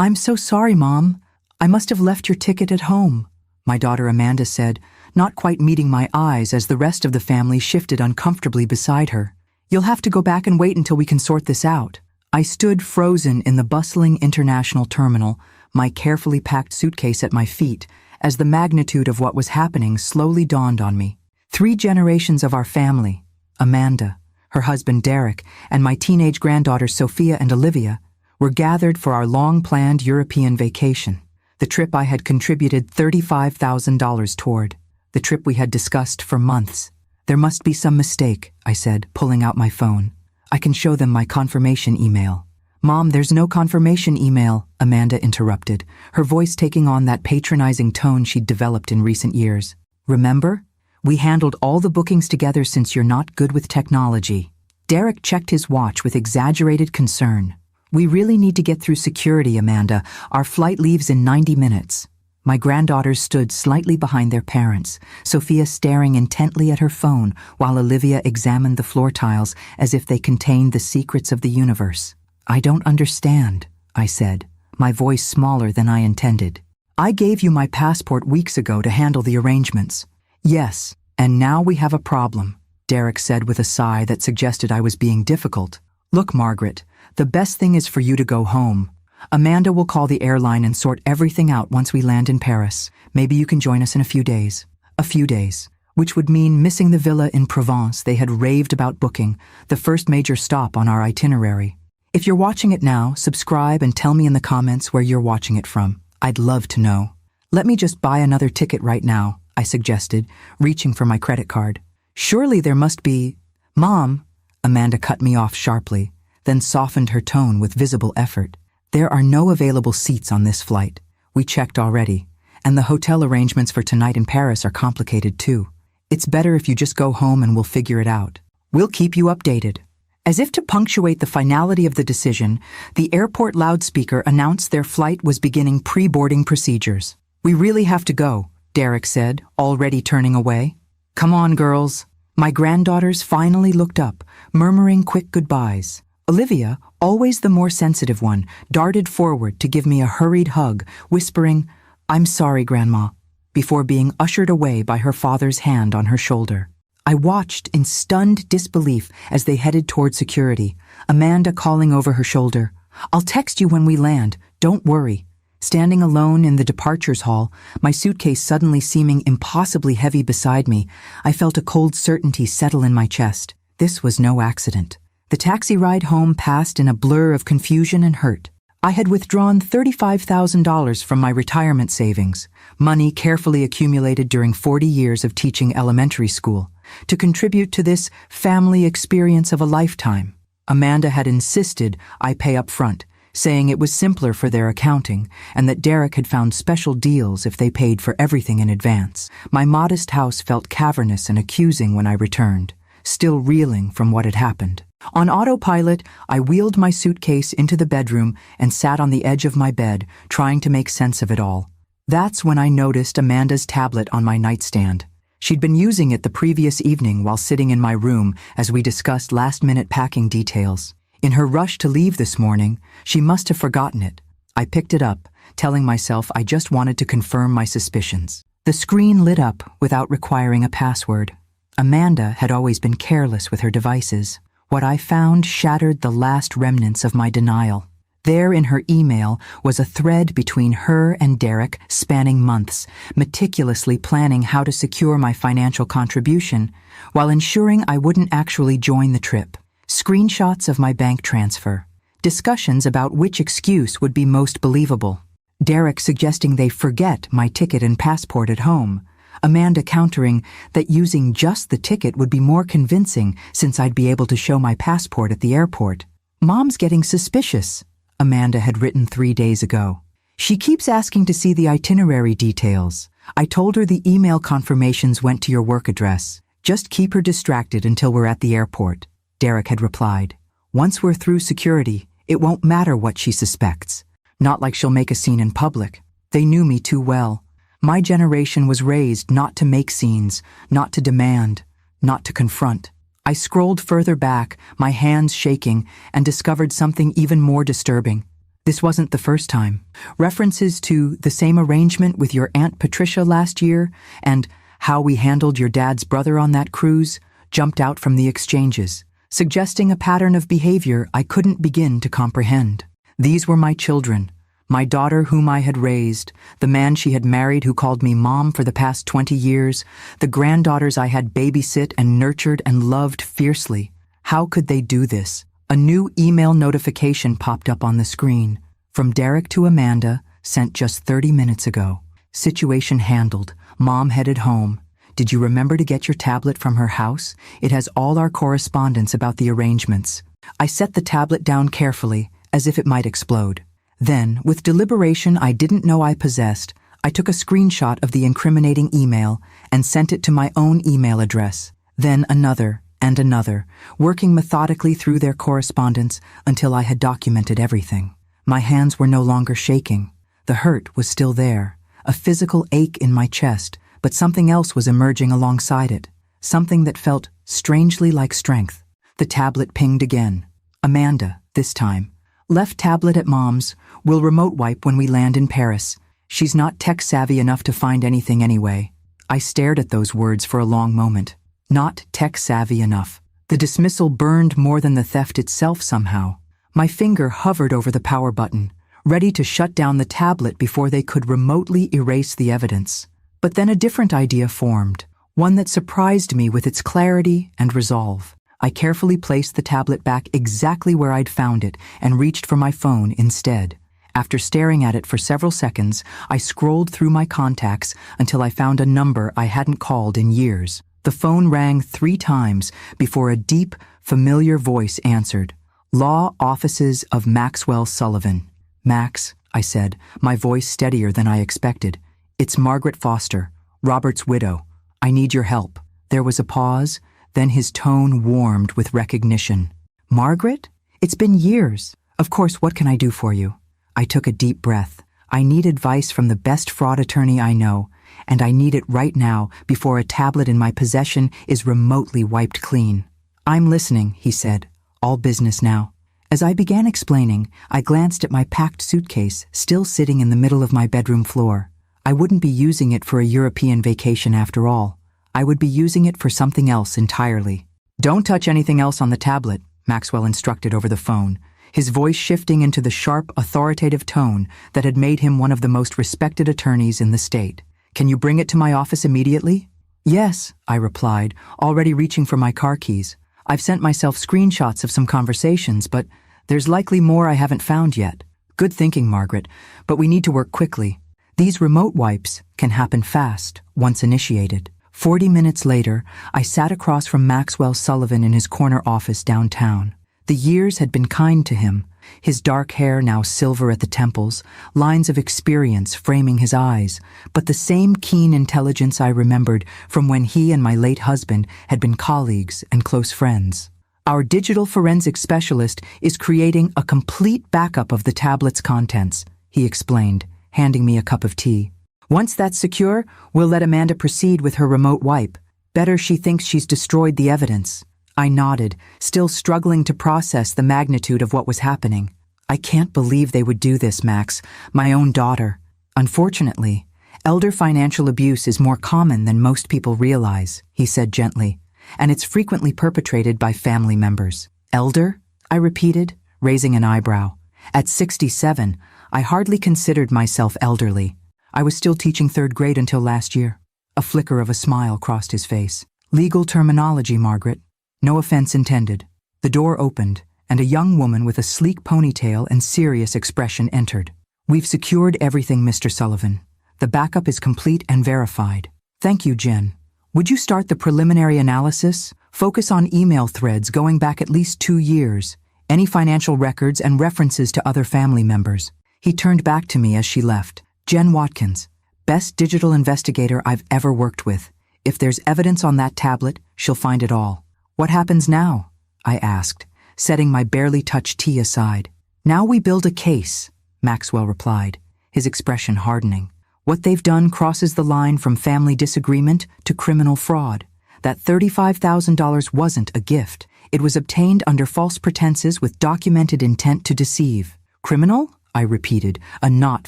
I'm so sorry, Mom. I must have left your ticket at home, my daughter Amanda said, not quite meeting my eyes as the rest of the family shifted uncomfortably beside her. You'll have to go back and wait until we can sort this out. I stood frozen in the bustling international terminal, my carefully packed suitcase at my feet, as the magnitude of what was happening slowly dawned on me. 3 generations of our family, Amanda, her husband Derek, and my teenage granddaughters Sophia and Olivia, were gathered for our long-planned European vacation, the trip I had contributed $35,000 toward, the trip we had discussed for months. There must be some mistake, I said, pulling out my phone. I can show them my confirmation email. Mom, there's no confirmation email, Amanda interrupted, her voice taking on that patronizing tone she'd developed in recent years. Remember? We handled all the bookings together since you're not good with technology. Derek checked his watch with exaggerated concern. We really need to get through security, Amanda. Our flight leaves in 90 minutes. My granddaughters stood slightly behind their parents, Sophia staring intently at her phone while Olivia examined the floor tiles as if they contained the secrets of the universe. I don't understand, I said, my voice smaller than I intended. I gave you my passport weeks ago to handle the arrangements. Yes, and now we have a problem, Derek said with a sigh that suggested I was being difficult. Look, Margaret, the best thing is for you to go home. Amanda will call the airline and sort everything out once we land in Paris. Maybe you can join us in a few days. A few days, which would mean missing the villa in Provence they had raved about booking, the first major stop on our itinerary. If you're watching it now, subscribe and tell me in the comments where you're watching it from. I'd love to know. Let me just buy another ticket right now, I suggested, reaching for my credit card. Surely there must be... Mom, Amanda cut me off sharply, then softened her tone with visible effort. There are no available seats on this flight. We checked already, and the hotel arrangements for tonight in Paris are complicated too. It's better if you just go home and we'll figure it out. We'll keep you updated. As if to punctuate the finality of the decision, the airport loudspeaker announced their flight was beginning pre-boarding procedures. We really have to go, Derek said, already turning away. Come on, girls. My granddaughters finally looked up, murmuring quick goodbyes. Olivia, always the more sensitive one, darted forward to give me a hurried hug, whispering, "I'm sorry, Grandma," before being ushered away by her father's hand on her shoulder. I watched in stunned disbelief as they headed toward security, Amanda calling over her shoulder, "I'll text you when we land, don't worry." Standing alone in the departures hall, my suitcase suddenly seeming impossibly heavy beside me, I felt a cold certainty settle in my chest. This was no accident. The taxi ride home passed in a blur of confusion and hurt. I had withdrawn $35,000 from my retirement savings, money carefully accumulated during 40 years of teaching elementary school, to contribute to this family experience of a lifetime. Amanda had insisted I pay up front, saying it was simpler for their accounting and that Derek had found special deals if they paid for everything in advance. My modest house felt cavernous and accusing when I returned, still reeling from what had happened. On autopilot, I wheeled my suitcase into the bedroom and sat on the edge of my bed, trying to make sense of it all. That's when I noticed Amanda's tablet on my nightstand. She'd been using it the previous evening while sitting in my room as we discussed last-minute packing details. In her rush to leave this morning, she must have forgotten it. I picked it up, telling myself I just wanted to confirm my suspicions. The screen lit up without requiring a password. Amanda had always been careless with her devices. What I found shattered the last remnants of my denial. There in her email was a thread between her and Derek spanning months, meticulously planning how to secure my financial contribution, while ensuring I wouldn't actually join the trip. Screenshots of my bank transfer. Discussions about which excuse would be most believable. Derek suggesting they forget my ticket and passport at home. Amanda countering that using just the ticket would be more convincing since I'd be able to show my passport at the airport. "Mom's getting suspicious," Amanda had written 3 days ago. "She keeps asking to see the itinerary details. I told her the email confirmations went to your work address. Just keep her distracted until we're at the airport," Derek had replied. "Once we're through security, it won't matter what she suspects. Not like she'll make a scene in public. They knew me too well. My generation was raised not to make scenes, not to demand, not to confront." I scrolled further back, my hands shaking, and discovered something even more disturbing. This wasn't the first time. References to the same arrangement with your Aunt Patricia last year and how we handled your dad's brother on that cruise jumped out from the exchanges, suggesting a pattern of behavior I couldn't begin to comprehend. These were my children, my daughter whom I had raised, the man she had married who called me mom for the past 20 years, the granddaughters I had babysit and nurtured and loved fiercely. How could they do this? A new email notification popped up on the screen. From Derek to Amanda, sent just 30 minutes ago. Situation handled. Mom headed home. Did you remember to get your tablet from her house? It has all our correspondence about the arrangements. I set the tablet down carefully, as if it might explode. Then, with deliberation I didn't know I possessed, I took a screenshot of the incriminating email and sent it to my own email address. Then another and another, working methodically through their correspondence until I had documented everything. My hands were no longer shaking. The hurt was still there, a physical ache in my chest, but something else was emerging alongside it, something that felt strangely like strength. The tablet pinged again. Amanda, this time. Left tablet at Mom's. Will remote wipe when we land in Paris. She's not tech-savvy enough to find anything anyway. I stared at those words for a long moment. Not tech-savvy enough. The dismissal burned more than the theft itself somehow. My finger hovered over the power button, ready to shut down the tablet before they could remotely erase the evidence. But then a different idea formed, one that surprised me with its clarity and resolve. I carefully placed the tablet back exactly where I'd found it and reached for my phone instead. After staring at it for several seconds, I scrolled through my contacts until I found a number I hadn't called in years. The phone rang 3 times before a deep, familiar voice answered. Law Offices of Maxwell Sullivan. Max, I said, my voice steadier than I expected. It's Margaret Foster, Robert's widow. I need your help. There was a pause, then his tone warmed with recognition. Margaret? It's been years. Of course, what can I do for you? I took a deep breath. I need advice from the best fraud attorney I know, and I need it right now before a tablet in my possession is remotely wiped clean. I'm listening, he said, all business now. As I began explaining, I glanced at my packed suitcase, still sitting in the middle of my bedroom floor. I wouldn't be using it for a European vacation after all. I would be using it for something else entirely. Don't touch anything else on the tablet, Maxwell instructed over the phone, his voice shifting into the sharp, authoritative tone that had made him one of the most respected attorneys in the state. Can you bring it to my office immediately? Yes, I replied, already reaching for my car keys. I've sent myself screenshots of some conversations, but there's likely more I haven't found yet. Good thinking, Margaret, but we need to work quickly. These remote wipes can happen fast, once initiated. 40 minutes later, I sat across from Maxwell Sullivan in his corner office downtown. The years had been kind to him, his dark hair now silver at the temples, lines of experience framing his eyes, but the same keen intelligence I remembered from when he and my late husband had been colleagues and close friends. Our digital forensic specialist is creating a complete backup of the tablet's contents, he explained, handing me a cup of tea. Once that's secure, we'll let Amanda proceed with her remote wipe. Better she thinks she's destroyed the evidence. I nodded, still struggling to process the magnitude of what was happening. I can't believe they would do this, Max, my own daughter. Unfortunately, elder financial abuse is more common than most people realize, he said gently, and it's frequently perpetrated by family members. Elder? I repeated, raising an eyebrow. At 67, I hardly considered myself elderly. I was still teaching 3rd grade until last year. A flicker of a smile crossed his face. Legal terminology, Margaret. No offense intended. The door opened, and a young woman with a sleek ponytail and serious expression entered. We've secured everything, Mr. Sullivan. The backup is complete and verified. Thank you, Jen. Would you start the preliminary analysis? Focus on email threads going back at least 2 years, any financial records and references to other family members. He turned back to me as she left. Jen Watkins, best digital investigator I've ever worked with. If there's evidence on that tablet, she'll find it all. What happens now? I asked, setting my barely touched tea aside. Now we build a case, Maxwell replied, his expression hardening. What they've done crosses the line from family disagreement to criminal fraud. That $35,000 wasn't a gift. It was obtained under false pretenses with documented intent to deceive. Criminal? I repeated, a knot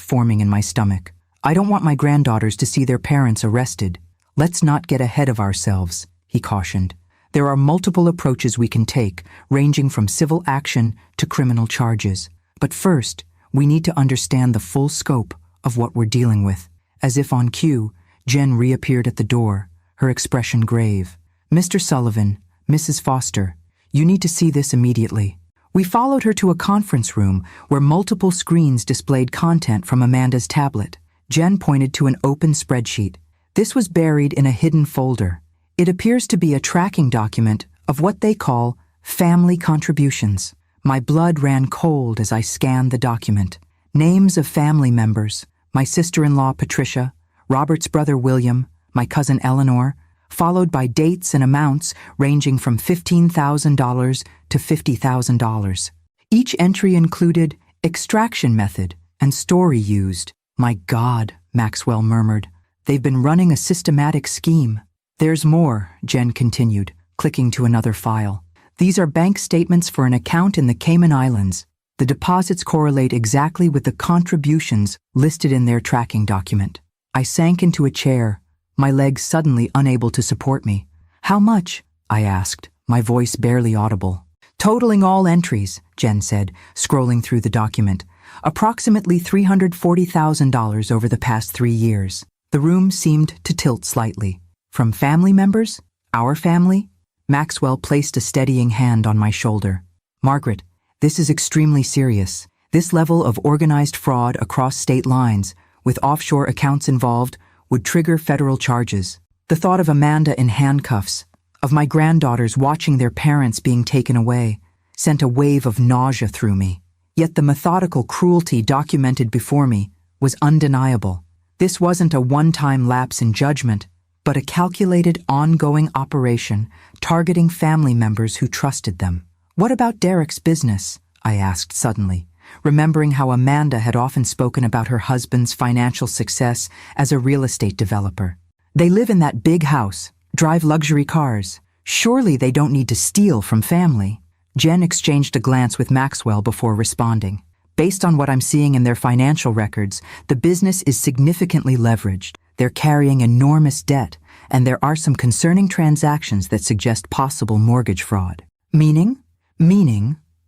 forming in my stomach. I don't want my granddaughters to see their parents arrested. Let's not get ahead of ourselves, he cautioned. There are multiple approaches we can take, ranging from civil action to criminal charges. But first, we need to understand the full scope of what we're dealing with. As if on cue, Jen reappeared at the door, her expression grave. Mr. Sullivan, Mrs. Foster, you need to see this immediately. We followed her to a conference room where multiple screens displayed content from Amanda's tablet. Jen pointed to an open spreadsheet. This was buried in a hidden folder. It appears to be a tracking document of what they call family contributions. My blood ran cold as I scanned the document. Names of family members: my sister-in-law Patricia, Robert's brother William, my cousin Eleanor, followed by dates and amounts ranging from $15,000 to $50,000. Each entry included extraction method and story used. My God, Maxwell murmured. They've been running a systematic scheme. There's more, Jen continued, clicking to another file. These are bank statements for an account in the Cayman Islands. The deposits correlate exactly with the contributions listed in their tracking document. I sank into a chair, my legs suddenly unable to support me. How much? I asked, my voice barely audible. Totaling all entries, Jen said, scrolling through the document. Approximately $340,000 over the past 3 years. The room seemed to tilt slightly. From family members? Our family? Maxwell placed a steadying hand on my shoulder. Margaret, this is extremely serious. This level of organized fraud across state lines, with offshore accounts involved, would trigger federal charges. The thought of Amanda in handcuffs, of my granddaughters watching their parents being taken away, sent a wave of nausea through me. Yet the methodical cruelty documented before me was undeniable. This wasn't a one-time lapse in judgment, but a calculated, ongoing operation targeting family members who trusted them. What about Derek's business? I asked suddenly, remembering how Amanda had often spoken about her husband's financial success as a real estate developer. They live in that big house, drive luxury cars. Surely they don't need to steal from family. Jen exchanged a glance with Maxwell before responding. Based on what I'm seeing in their financial records, the business is significantly leveraged. They're carrying enormous debt, and there are some concerning transactions that suggest possible mortgage fraud. Meaning,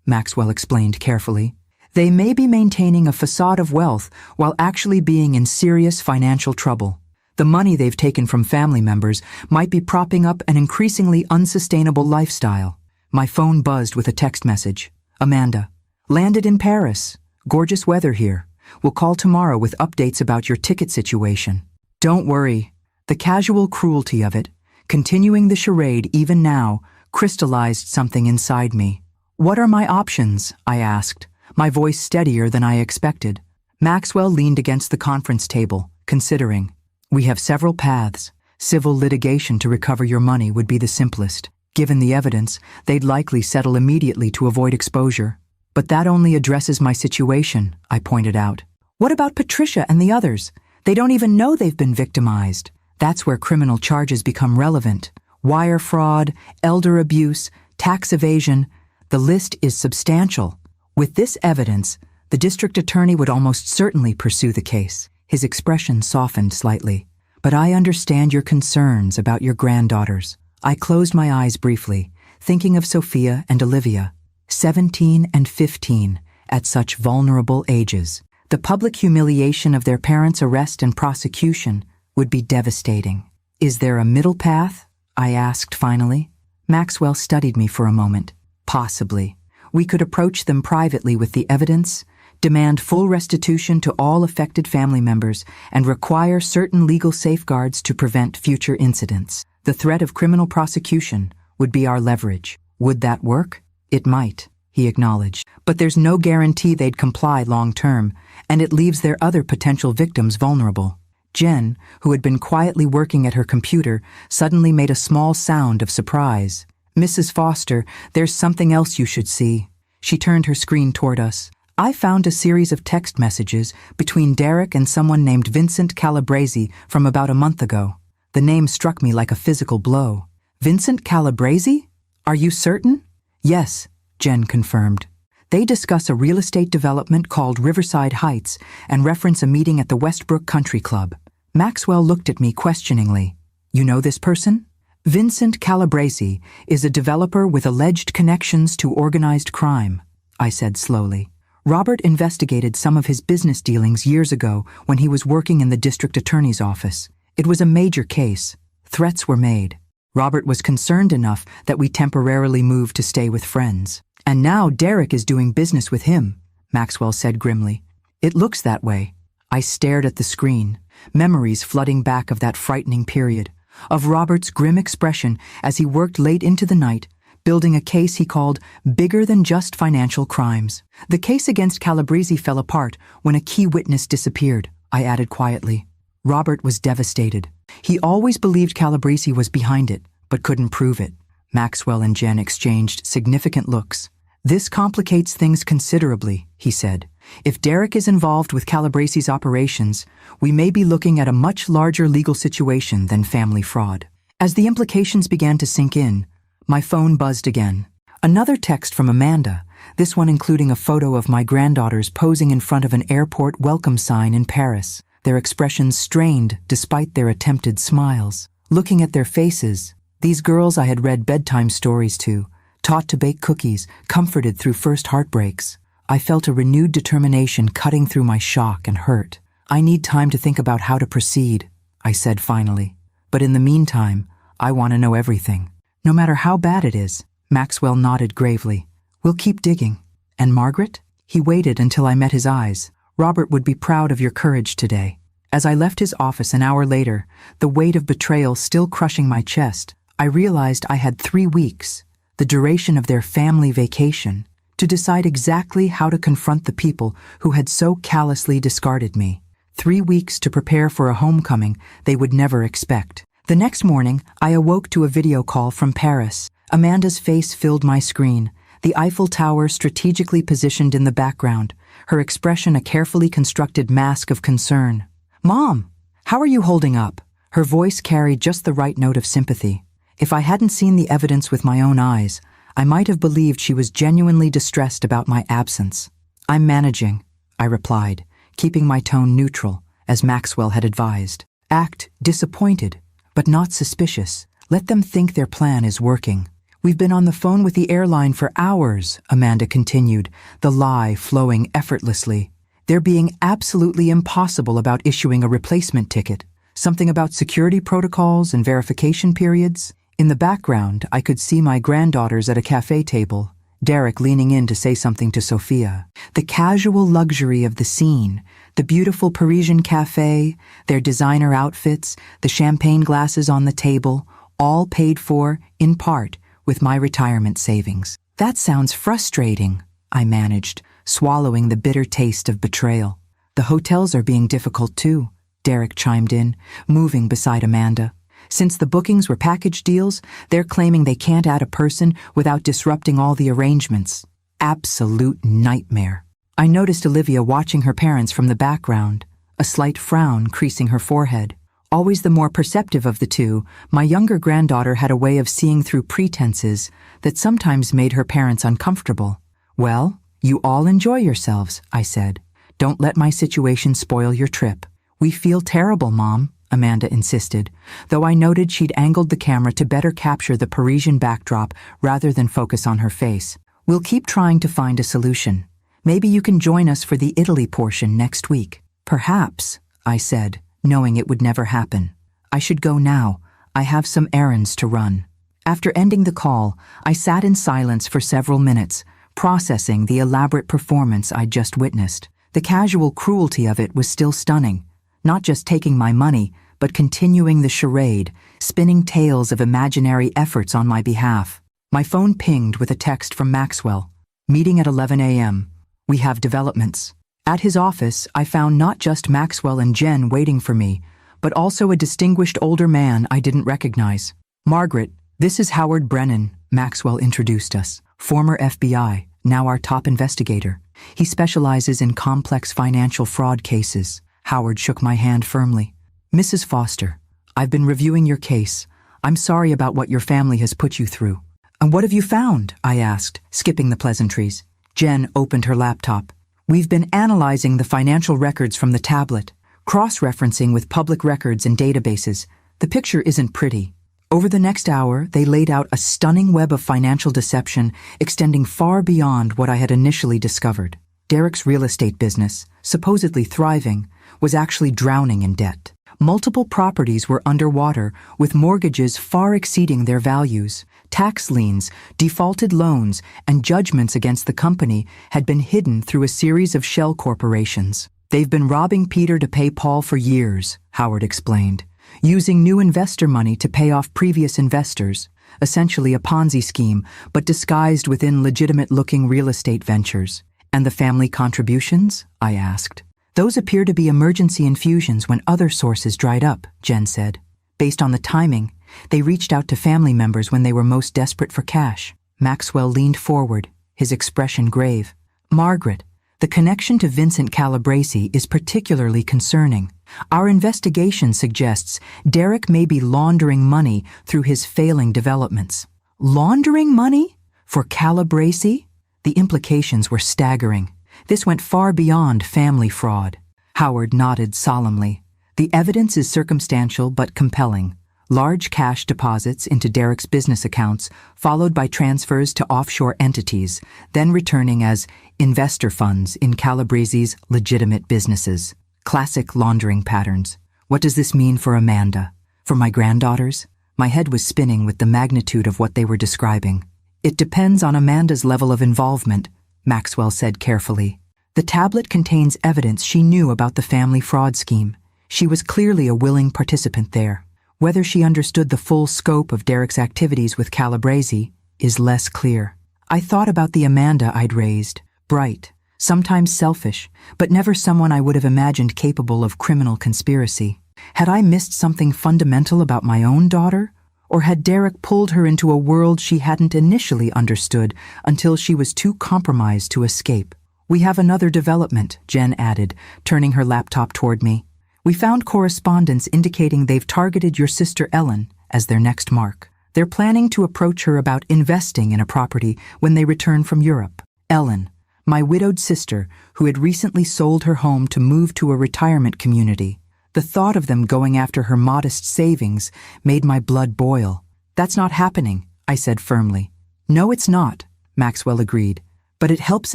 Maxwell explained carefully, they may be maintaining a facade of wealth while actually being in serious financial trouble. The money they've taken from family members might be propping up an increasingly unsustainable lifestyle. My phone buzzed with a text message. Amanda, landed in Paris. Gorgeous weather here. We'll call tomorrow with updates about your ticket situation. Don't worry. The casual cruelty of it, continuing the charade even now, crystallized something inside me. What are my options? I asked, my voice steadier than I expected. Maxwell leaned against the conference table, considering. We have several paths. Civil litigation to recover your money would be the simplest. Given the evidence, they'd likely settle immediately to avoid exposure. But that only addresses my situation, I pointed out. What about Patricia and the others? They don't even know they've been victimized. That's where criminal charges become relevant. Wire fraud, elder abuse, tax evasion. The list is substantial. With this evidence, the district attorney would almost certainly pursue the case. His expression softened slightly. But I understand your concerns about your granddaughters. I closed my eyes briefly, thinking of Sophia and Olivia, 17 and 15, at such vulnerable ages. The public humiliation of their parents' arrest and prosecution would be devastating. Is there a middle path? I asked finally. Maxwell studied me for a moment. Possibly. We could approach them privately with the evidence, demand full restitution to all affected family members, and require certain legal safeguards to prevent future incidents. The threat of criminal prosecution would be our leverage. Would that work? It might, he acknowledged. But there's no guarantee they'd comply long-term, and it leaves their other potential victims vulnerable. Jen, who had been quietly working at her computer, suddenly made a small sound of surprise. Mrs. Foster, there's something else you should see. She turned her screen toward us. I found a series of text messages between Derek and someone named Vincent Calabresi from about a month ago. The name struck me like a physical blow. Vincent Calabresi? Are you certain? Yes, Jen confirmed. They discuss a real estate development called Riverside Heights and reference a meeting at the Westbrook Country Club. Maxwell looked at me questioningly. You know this person? Vincent Calabresi is a developer with alleged connections to organized crime, I said slowly. Robert investigated some of his business dealings years ago when he was working in the district attorney's office. It was a major case. Threats were made. Robert was concerned enough that we temporarily moved to stay with friends. And now Derek is doing business with him, Maxwell said grimly. It looks that way. I stared at the screen, memories flooding back of that frightening period, of Robert's grim expression as he worked late into the night, building a case he called bigger than just financial crimes. The case against Calabresi fell apart when a key witness disappeared, I added quietly. Robert was devastated. He always believed Calabresi was behind it, but couldn't prove it. Maxwell and Jen exchanged significant looks. This complicates things considerably, he said. If Derek is involved with Calabresi's operations, we may be looking at a much larger legal situation than family fraud. As the implications began to sink in, my phone buzzed again. Another text from Amanda, this one including a photo of my granddaughters posing in front of an airport welcome sign in Paris, their expressions strained despite their attempted smiles. Looking at their faces, these girls I had read bedtime stories to, taught to bake cookies, comforted through first heartbreaks. I felt a renewed determination cutting through my shock and hurt. I need time to think about how to proceed, I said finally. But in the meantime, I want to know everything. No matter how bad it is. Maxwell nodded gravely. We'll keep digging. And Margaret? He waited until I met his eyes. Robert would be proud of your courage today. As I left his office an hour later, the weight of betrayal still crushing my chest, I realized I had 3 weeks, the duration of their family vacation, to decide exactly how to confront the people who had so callously discarded me. 3 weeks to prepare for a homecoming they would never expect. The next morning, I awoke to a video call from Paris. Amanda's face filled my screen, the Eiffel Tower strategically positioned in the background, her expression a carefully constructed mask of concern. Mom, how are you holding up? Her voice carried just the right note of sympathy. If I hadn't seen the evidence with my own eyes, I might have believed she was genuinely distressed about my absence. I'm managing, I replied, keeping my tone neutral, as Maxwell had advised. Act disappointed, but not suspicious. Let them think their plan is working. We've been on the phone with the airline for hours, Amanda continued, the lie flowing effortlessly. They're being absolutely impossible about issuing a replacement ticket. Something about security protocols and verification periods. In the background, I could see my granddaughters at a cafe table, Derek leaning in to say something to Sophia. The casual luxury of the scene, the beautiful Parisian cafe, their designer outfits, the champagne glasses on the table, all paid for, in part, with my retirement savings. That sounds frustrating, I managed, swallowing the bitter taste of betrayal. The hotels are being difficult too, Derek chimed in, moving beside Amanda. Since the bookings were package deals, they're claiming they can't add a person without disrupting all the arrangements. Absolute nightmare. I noticed Olivia watching her parents from the background, a slight frown creasing her forehead. Always the more perceptive of the two, my younger granddaughter had a way of seeing through pretenses that sometimes made her parents uncomfortable. Well, you all enjoy yourselves, I said. Don't let my situation spoil your trip. We feel terrible, Mom, Amanda insisted, though I noted she'd angled the camera to better capture the Parisian backdrop rather than focus on her face. We'll keep trying to find a solution. Maybe you can join us for the Italy portion next week. Perhaps, I said, knowing it would never happen. I should go now. I have some errands to run. After ending the call, I sat in silence for several minutes, processing the elaborate performance I'd just witnessed. The casual cruelty of it was still stunning. Not just taking my money, but continuing the charade, spinning tales of imaginary efforts on my behalf. My phone pinged with a text from Maxwell. Meeting at 11 a.m. We have developments. At his office, I found not just Maxwell and Jen waiting for me, but also a distinguished older man I didn't recognize. Margaret, this is Howard Brennan, Maxwell introduced us. Former FBI, now our top investigator. He specializes in complex financial fraud cases. Howard shook my hand firmly. Mrs. Foster, I've been reviewing your case. I'm sorry about what your family has put you through. And what have you found? I asked, skipping the pleasantries. Jen opened her laptop. We've been analyzing the financial records from the tablet, cross-referencing with public records and databases. The picture isn't pretty. Over the next hour, they laid out a stunning web of financial deception extending far beyond what I had initially discovered. Derek's real estate business, supposedly thriving, was actually drowning in debt. Multiple properties were underwater, with mortgages far exceeding their values. Tax liens, defaulted loans, and judgments against the company had been hidden through a series of shell corporations. They've been robbing Peter to pay Paul for years, Howard explained, using new investor money to pay off previous investors, essentially a Ponzi scheme, but disguised within legitimate-looking real estate ventures. And the family contributions? I asked. Those appear to be emergency infusions when other sources dried up, Jen said. Based on the timing, they reached out to family members when they were most desperate for cash. Maxwell leaned forward, his expression grave. Margaret, the connection to Vincent Calabresi is particularly concerning. Our investigation suggests Derek may be laundering money through his failing developments. Laundering money? For Calabresi? The implications were staggering. This went far beyond family fraud. Howard nodded solemnly. The evidence is circumstantial but compelling. Large cash deposits into Derek's business accounts, followed by transfers to offshore entities, then returning as investor funds in Calabresi's legitimate businesses. Classic laundering patterns. What does this mean for Amanda? For my granddaughters? My head was spinning with the magnitude of what they were describing. It depends on Amanda's level of involvement, Maxwell said carefully. The tablet contains evidence she knew about the family fraud scheme. She was clearly a willing participant there. Whether she understood the full scope of Derek's activities with Calabresi is less clear. I thought about the Amanda I'd raised, bright, sometimes selfish, but never someone I would have imagined capable of criminal conspiracy. Had I missed something fundamental about my own daughter? Or had Derek pulled her into a world she hadn't initially understood until she was too compromised to escape? We have another development, Jen added, turning her laptop toward me. We found correspondence indicating they've targeted your sister Ellen as their next mark. They're planning to approach her about investing in a property when they return from Europe. Ellen, my widowed sister, who had recently sold her home to move to a retirement community. The thought of them going after her modest savings made my blood boil. That's not happening, I said firmly. No, it's not, Maxwell agreed, but it helps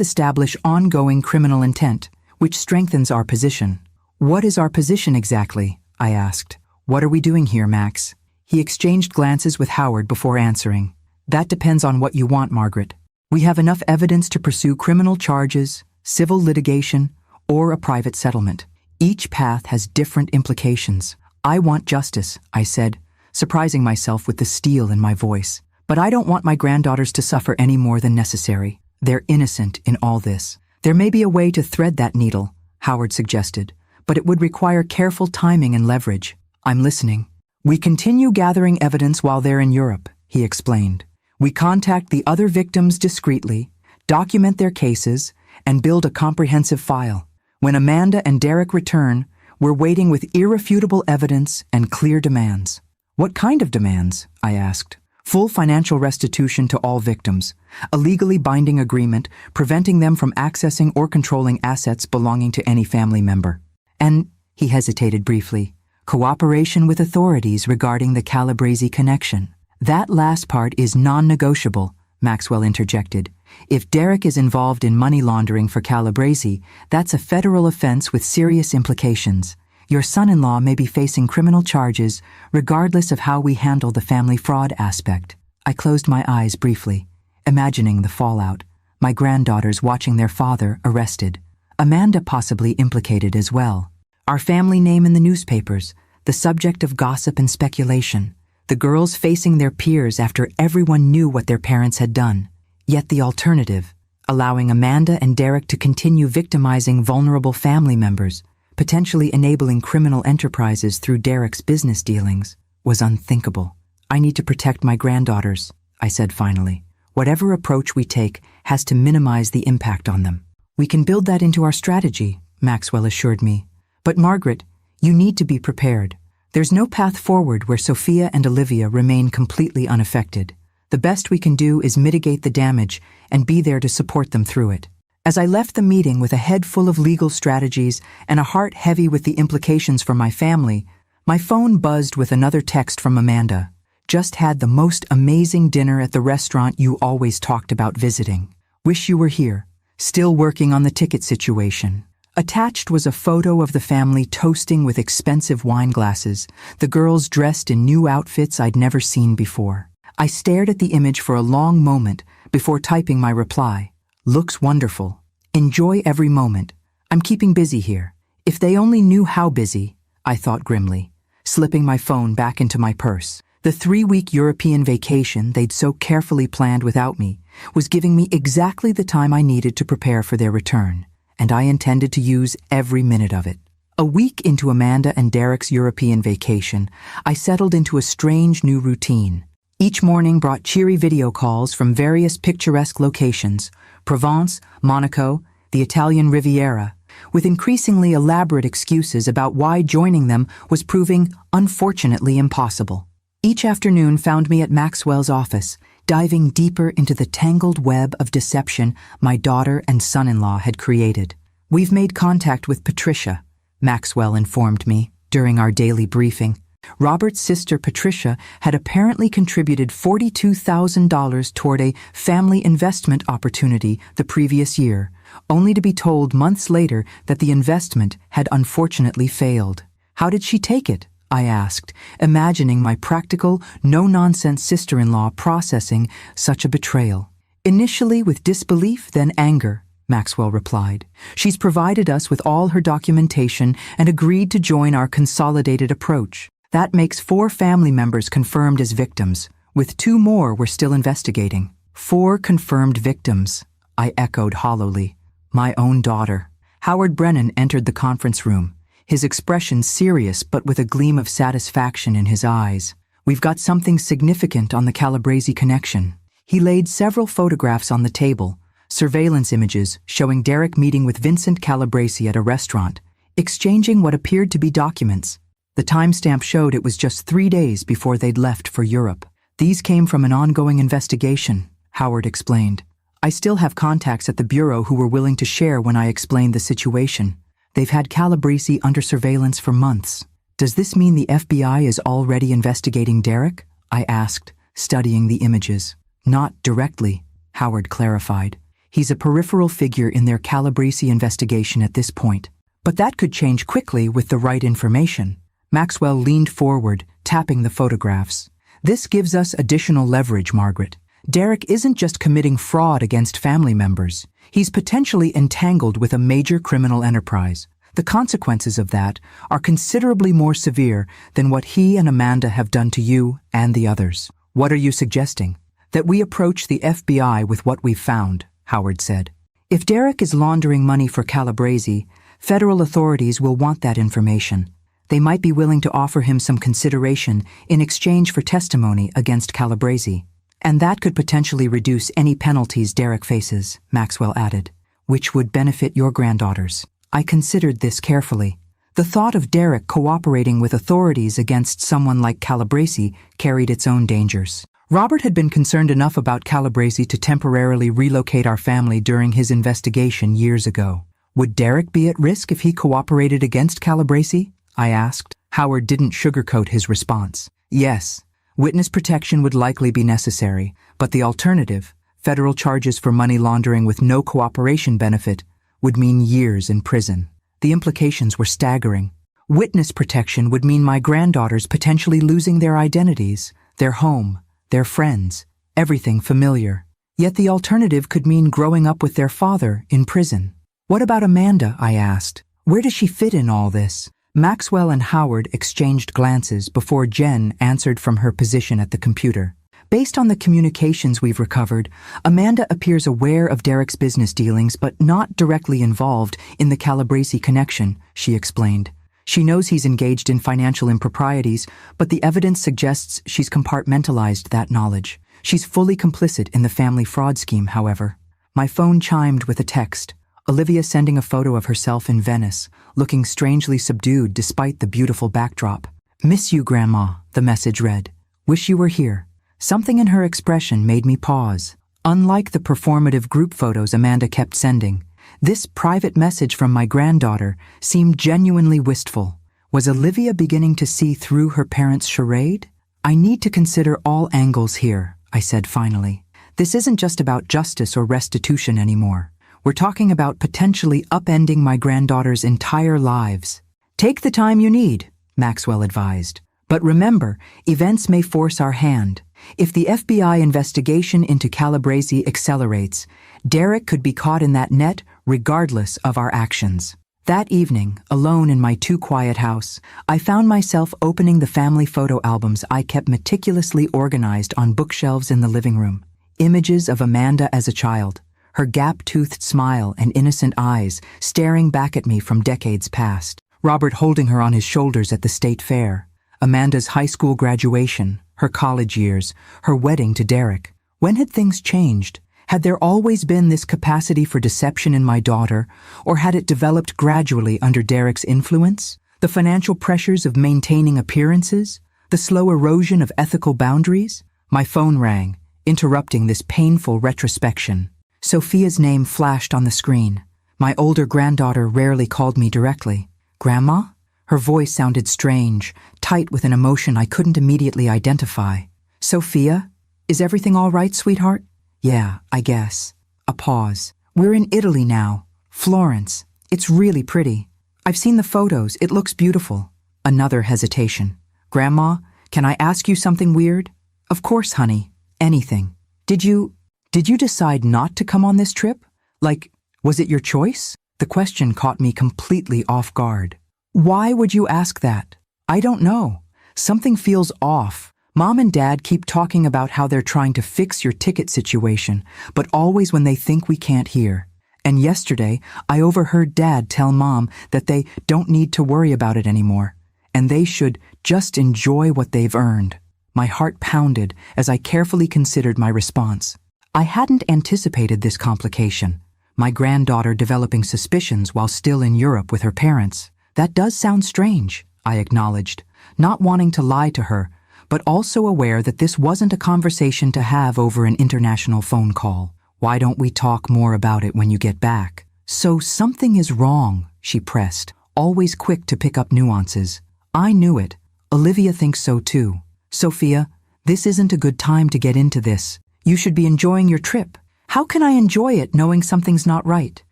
establish ongoing criminal intent, which strengthens our position. What is our position exactly? I asked. What are we doing here, Max? He exchanged glances with Howard before answering. That depends on what you want, Margaret. We have enough evidence to pursue criminal charges, civil litigation, or a private settlement. Each path has different implications. I want justice, I said, surprising myself with the steel in my voice. But I don't want my granddaughters to suffer any more than necessary. They're innocent in all this. There may be a way to thread that needle, Howard suggested, but it would require careful timing and leverage. I'm listening. We continue gathering evidence while they're in Europe, he explained. We contact the other victims discreetly, document their cases, and build a comprehensive file. When Amanda and Derek return, we're waiting with irrefutable evidence and clear demands. What kind of demands? I asked. Full financial restitution to all victims, a legally binding agreement preventing them from accessing or controlling assets belonging to any family member. And, he hesitated briefly, cooperation with authorities regarding the Calabresi connection. That last part is non-negotiable, Maxwell interjected. If Derek is involved in money laundering for Calabresi, that's a federal offense with serious implications. Your son-in-law may be facing criminal charges, regardless of how we handle the family fraud aspect. I closed my eyes briefly, imagining the fallout. My granddaughters watching their father arrested. Amanda possibly implicated as well. Our family name in the newspapers, the subject of gossip and speculation. The girls facing their peers after everyone knew what their parents had done. Yet the alternative, allowing Amanda and Derek to continue victimizing vulnerable family members, potentially enabling criminal enterprises through Derek's business dealings, was unthinkable. I need to protect my granddaughters, I said finally. Whatever approach we take has to minimize the impact on them. We can build that into our strategy, Maxwell assured me. But Margaret, you need to be prepared. There's no path forward where Sophia and Olivia remain completely unaffected. The best we can do is mitigate the damage and be there to support them through it. As I left the meeting with a head full of legal strategies and a heart heavy with the implications for my family, my phone buzzed with another text from Amanda. Just had the most amazing dinner at the restaurant you always talked about visiting. Wish you were here. Still working on the ticket situation. Attached was a photo of the family toasting with expensive wine glasses, the girls dressed in new outfits I'd never seen before. I stared at the image for a long moment before typing my reply. Looks wonderful. Enjoy every moment. I'm keeping busy here. If they only knew how busy, I thought grimly, slipping my phone back into my purse. The 3-week European vacation they'd so carefully planned without me was giving me exactly the time I needed to prepare for their return, and I intended to use every minute of it. A week into Amanda and Derek's European vacation, I settled into a strange new routine. Each morning brought cheery video calls from various picturesque locations, Provence, Monaco, the Italian Riviera, with increasingly elaborate excuses about why joining them was proving, unfortunately, impossible. Each afternoon found me at Maxwell's office, diving deeper into the tangled web of deception my daughter and son-in-law had created. We've made contact with Patricia, Maxwell informed me during our daily briefing. Robert's sister Patricia had apparently contributed $42,000 toward a family investment opportunity the previous year, only to be told months later that the investment had unfortunately failed. How did she take it? I asked, imagining my practical, no-nonsense sister-in-law processing such a betrayal. Initially with disbelief, then anger, Maxwell replied. She's provided us with all her documentation and agreed to join our consolidated approach. That makes 4 family members confirmed as victims, with 2 more we're still investigating. 4 confirmed victims, I echoed hollowly. My own daughter. Howard Brennan entered the conference room, his expression serious but with a gleam of satisfaction in his eyes. We've got something significant on the Calabresi connection. He laid several photographs on the table, surveillance images showing Derek meeting with Vincent Calabresi at a restaurant, exchanging what appeared to be documents. The timestamp showed it was just 3 days before they'd left for Europe. These came from an ongoing investigation, Howard explained. I still have contacts at the Bureau who were willing to share when I explained the situation. They've had Calabresi under surveillance for months. Does this mean the FBI is already investigating Derek? I asked, studying the images. Not directly, Howard clarified. He's a peripheral figure in their Calabresi investigation at this point. But that could change quickly with the right information. Maxwell leaned forward, tapping the photographs. This gives us additional leverage, Margaret. Derek isn't just committing fraud against family members. He's potentially entangled with a major criminal enterprise. The consequences of that are considerably more severe than what he and Amanda have done to you and the others. What are you suggesting? That we approach the FBI with what we've found, Howard said. If Derek is laundering money for Calabresi, federal authorities will want that information. They might be willing to offer him some consideration in exchange for testimony against Calabresi. And that could potentially reduce any penalties Derek faces, Maxwell added, which would benefit your granddaughters. I considered this carefully. The thought of Derek cooperating with authorities against someone like Calabresi carried its own dangers. Robert had been concerned enough about Calabresi to temporarily relocate our family during his investigation years ago. Would Derek be at risk if he cooperated against Calabresi? I asked. Howard didn't sugarcoat his response. Yes. Witness protection would likely be necessary, but the alternative, federal charges for money laundering with no cooperation benefit, would mean years in prison. The implications were staggering. Witness protection would mean my granddaughters potentially losing their identities, their home, their friends, everything familiar. Yet the alternative could mean growing up with their father in prison. What about Amanda? I asked. Where does she fit in all this? Maxwell and Howard exchanged glances before Jen answered from her position at the computer. Based on the communications we've recovered, Amanda appears aware of Derek's business dealings but not directly involved in the Calabresi connection, she explained. She knows he's engaged in financial improprieties, but the evidence suggests she's compartmentalized that knowledge. She's fully complicit in the family fraud scheme, however. My phone chimed with a text. Olivia sending a photo of herself in Venice, looking strangely subdued despite the beautiful backdrop. Miss you, Grandma, the message read. Wish you were here. Something in her expression made me pause. Unlike the performative group photos Amanda kept sending, This private message from my granddaughter seemed genuinely wistful. Was Olivia beginning to see through her parents' charade? I need to consider all angles here, I said finally. This isn't just about justice or restitution anymore. We're talking about potentially upending my granddaughter's entire lives. Take the time you need, Maxwell advised. But remember, events may force our hand. If the FBI investigation into Calabrese accelerates, Derek could be caught in that net regardless of our actions. That evening, alone in my too-quiet house, I found myself opening the family photo albums I kept meticulously organized on bookshelves in the living room. Images of Amanda as a child, her gap-toothed smile and innocent eyes staring back at me from decades past. Robert holding her on his shoulders at the state fair. Amanda's high school graduation, her college years, her wedding to Derek. When had things changed? Had there always been this capacity for deception in my daughter, or had it developed gradually under Derek's influence? The financial pressures of maintaining appearances? The slow erosion of ethical boundaries? My phone rang, interrupting this painful retrospection. Sophia's name flashed on the screen. My older granddaughter rarely called me directly. Grandma? Her voice sounded strange, tight with an emotion I couldn't immediately identify. Sophia? Is everything all right, sweetheart? Yeah, I guess. A pause. We're in Italy now. Florence. It's really pretty. I've seen the photos. It looks beautiful. Another hesitation. Grandma, can I ask you something weird? Of course, honey. Anything. Did you decide not to come on this trip? Like, was it your choice? The question caught me completely off guard. Why would you ask that? I don't know. Something feels off. Mom and Dad keep talking about how they're trying to fix your ticket situation, but always when they think we can't hear. And yesterday, I overheard Dad tell Mom that they don't need to worry about it anymore, and they should just enjoy what they've earned. My heart pounded as I carefully considered my response. I hadn't anticipated this complication. My granddaughter developing suspicions while still in Europe with her parents. That does sound strange, I acknowledged, not wanting to lie to her, but also aware that this wasn't a conversation to have over an international phone call. Why don't we talk more about it when you get back? So something is wrong, she pressed, always quick to pick up nuances. I knew it. Olivia thinks so too. Sophia, this isn't a good time to get into this. You should be enjoying your trip. How can I enjoy it knowing something's not right?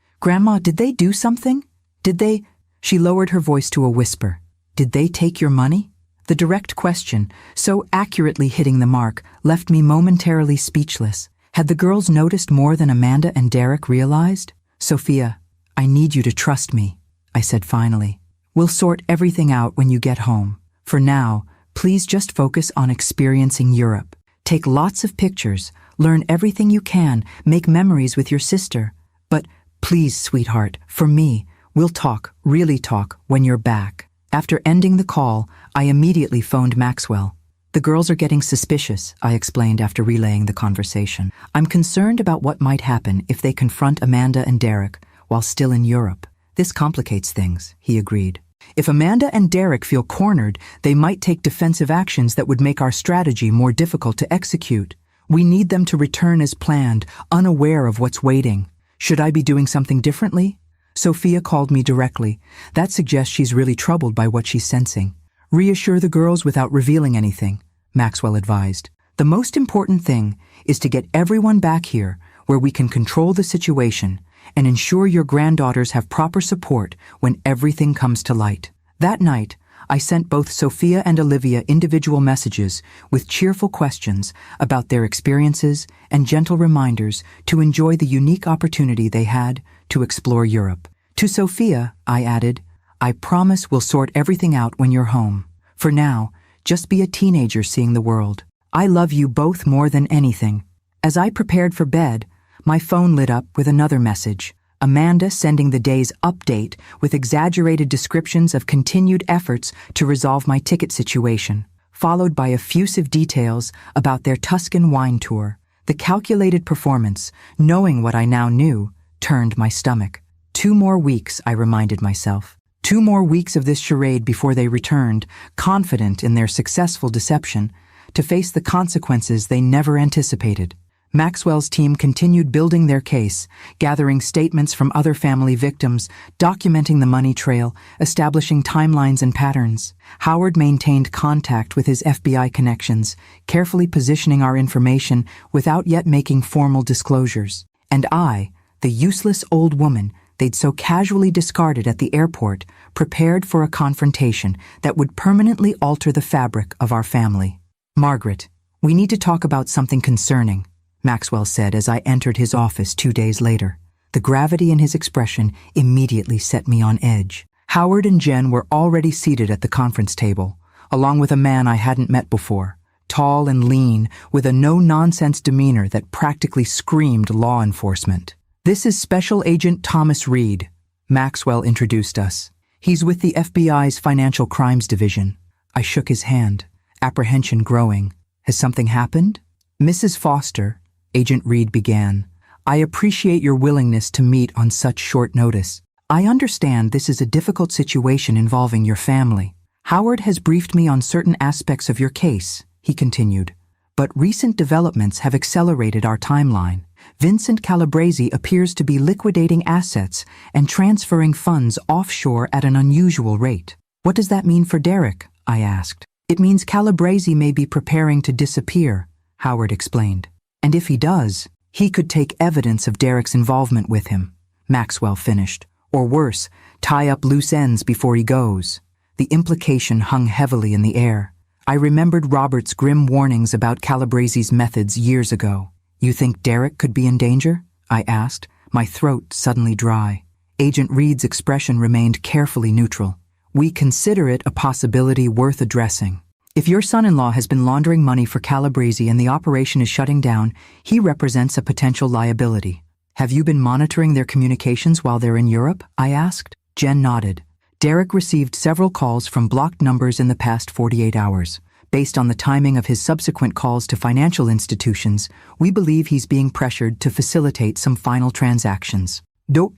Grandma, did they do something? Did they? She lowered her voice to a whisper. Did they take your money? The direct question, so accurately hitting the mark, left me momentarily speechless. Had the girls noticed more than Amanda and Derek realized? Sophia, I need you to trust me, I said finally. We'll sort everything out when you get home. For now, please just focus on experiencing Europe. Take lots of pictures, learn everything you can, make memories with your sister. But please, sweetheart, for me, we'll talk, really talk, when you're back. After ending the call, I immediately phoned Maxwell. The girls are getting suspicious, I explained after relaying the conversation. I'm concerned about what might happen if they confront Amanda and Derek while still in Europe. This complicates things, he agreed. If Amanda and Derek feel cornered, they might take defensive actions that would make our strategy more difficult to execute. We need them to return as planned, unaware of what's waiting. Should I be doing something differently? Sophia called me directly. That suggests she's really troubled by what she's sensing. Reassure the girls without revealing anything, Maxwell advised. The most important thing is to get everyone back here where we can control the situation and ensure your granddaughters have proper support when everything comes to light. That night, I sent both Sophia and Olivia individual messages with cheerful questions about their experiences and gentle reminders to enjoy the unique opportunity they had to explore Europe. To Sophia, I added, I promise we'll sort everything out when you're home. For now, just be a teenager seeing the world. I love you both more than anything. As I prepared for bed, my phone lit up with another message. Amanda sending the day's update with exaggerated descriptions of continued efforts to resolve my ticket situation, followed by effusive details about their Tuscan wine tour. The calculated performance, knowing what I now knew, turned my stomach. 2 more weeks, I reminded myself. 2 more weeks of this charade before they returned, confident in their successful deception, to face the consequences they never anticipated. Maxwell's team continued building their case, gathering statements from other family victims, documenting the money trail, establishing timelines and patterns. Howard maintained contact with his FBI connections, carefully positioning our information without yet making formal disclosures. And I, the useless old woman they'd so casually discarded at the airport, prepared for a confrontation that would permanently alter the fabric of our family. "Margaret, we need to talk about something concerning," Maxwell said as I entered his office 2 days later. The gravity in his expression immediately set me on edge. Howard and Jen were already seated at the conference table, along with a man I hadn't met before, tall and lean, with a no-nonsense demeanor that practically screamed law enforcement. "This is Special Agent Thomas Reed," Maxwell introduced us. "He's with the FBI's Financial Crimes Division." I shook his hand, apprehension growing. "Has something happened?" "Mrs. Foster," Agent Reed began, "I appreciate your willingness to meet on such short notice. I understand this is a difficult situation involving your family. Howard has briefed me on certain aspects of your case," he continued, "but recent developments have accelerated our timeline. Vincent Calabresi appears to be liquidating assets and transferring funds offshore at an unusual rate." "What does that mean for Derek?" I asked. "It means Calabresi may be preparing to disappear," Howard explained. "And if he does, he could take evidence of Derek's involvement with him," Maxwell finished. "Or worse, tie up loose ends before he goes." The implication hung heavily in the air. I remembered Robert's grim warnings about Calabresi's methods years ago. "You think Derek could be in danger?" I asked, my throat suddenly dry. Agent Reed's expression remained carefully neutral. "We consider it a possibility worth addressing. If your son-in-law has been laundering money for Calabresi and the operation is shutting down, he represents a potential liability. Have you been monitoring their communications while they're in Europe?" I asked. Jen nodded. "Derek received several calls from blocked numbers in the past 48 hours. Based on the timing of his subsequent calls to financial institutions, we believe he's being pressured to facilitate some final transactions."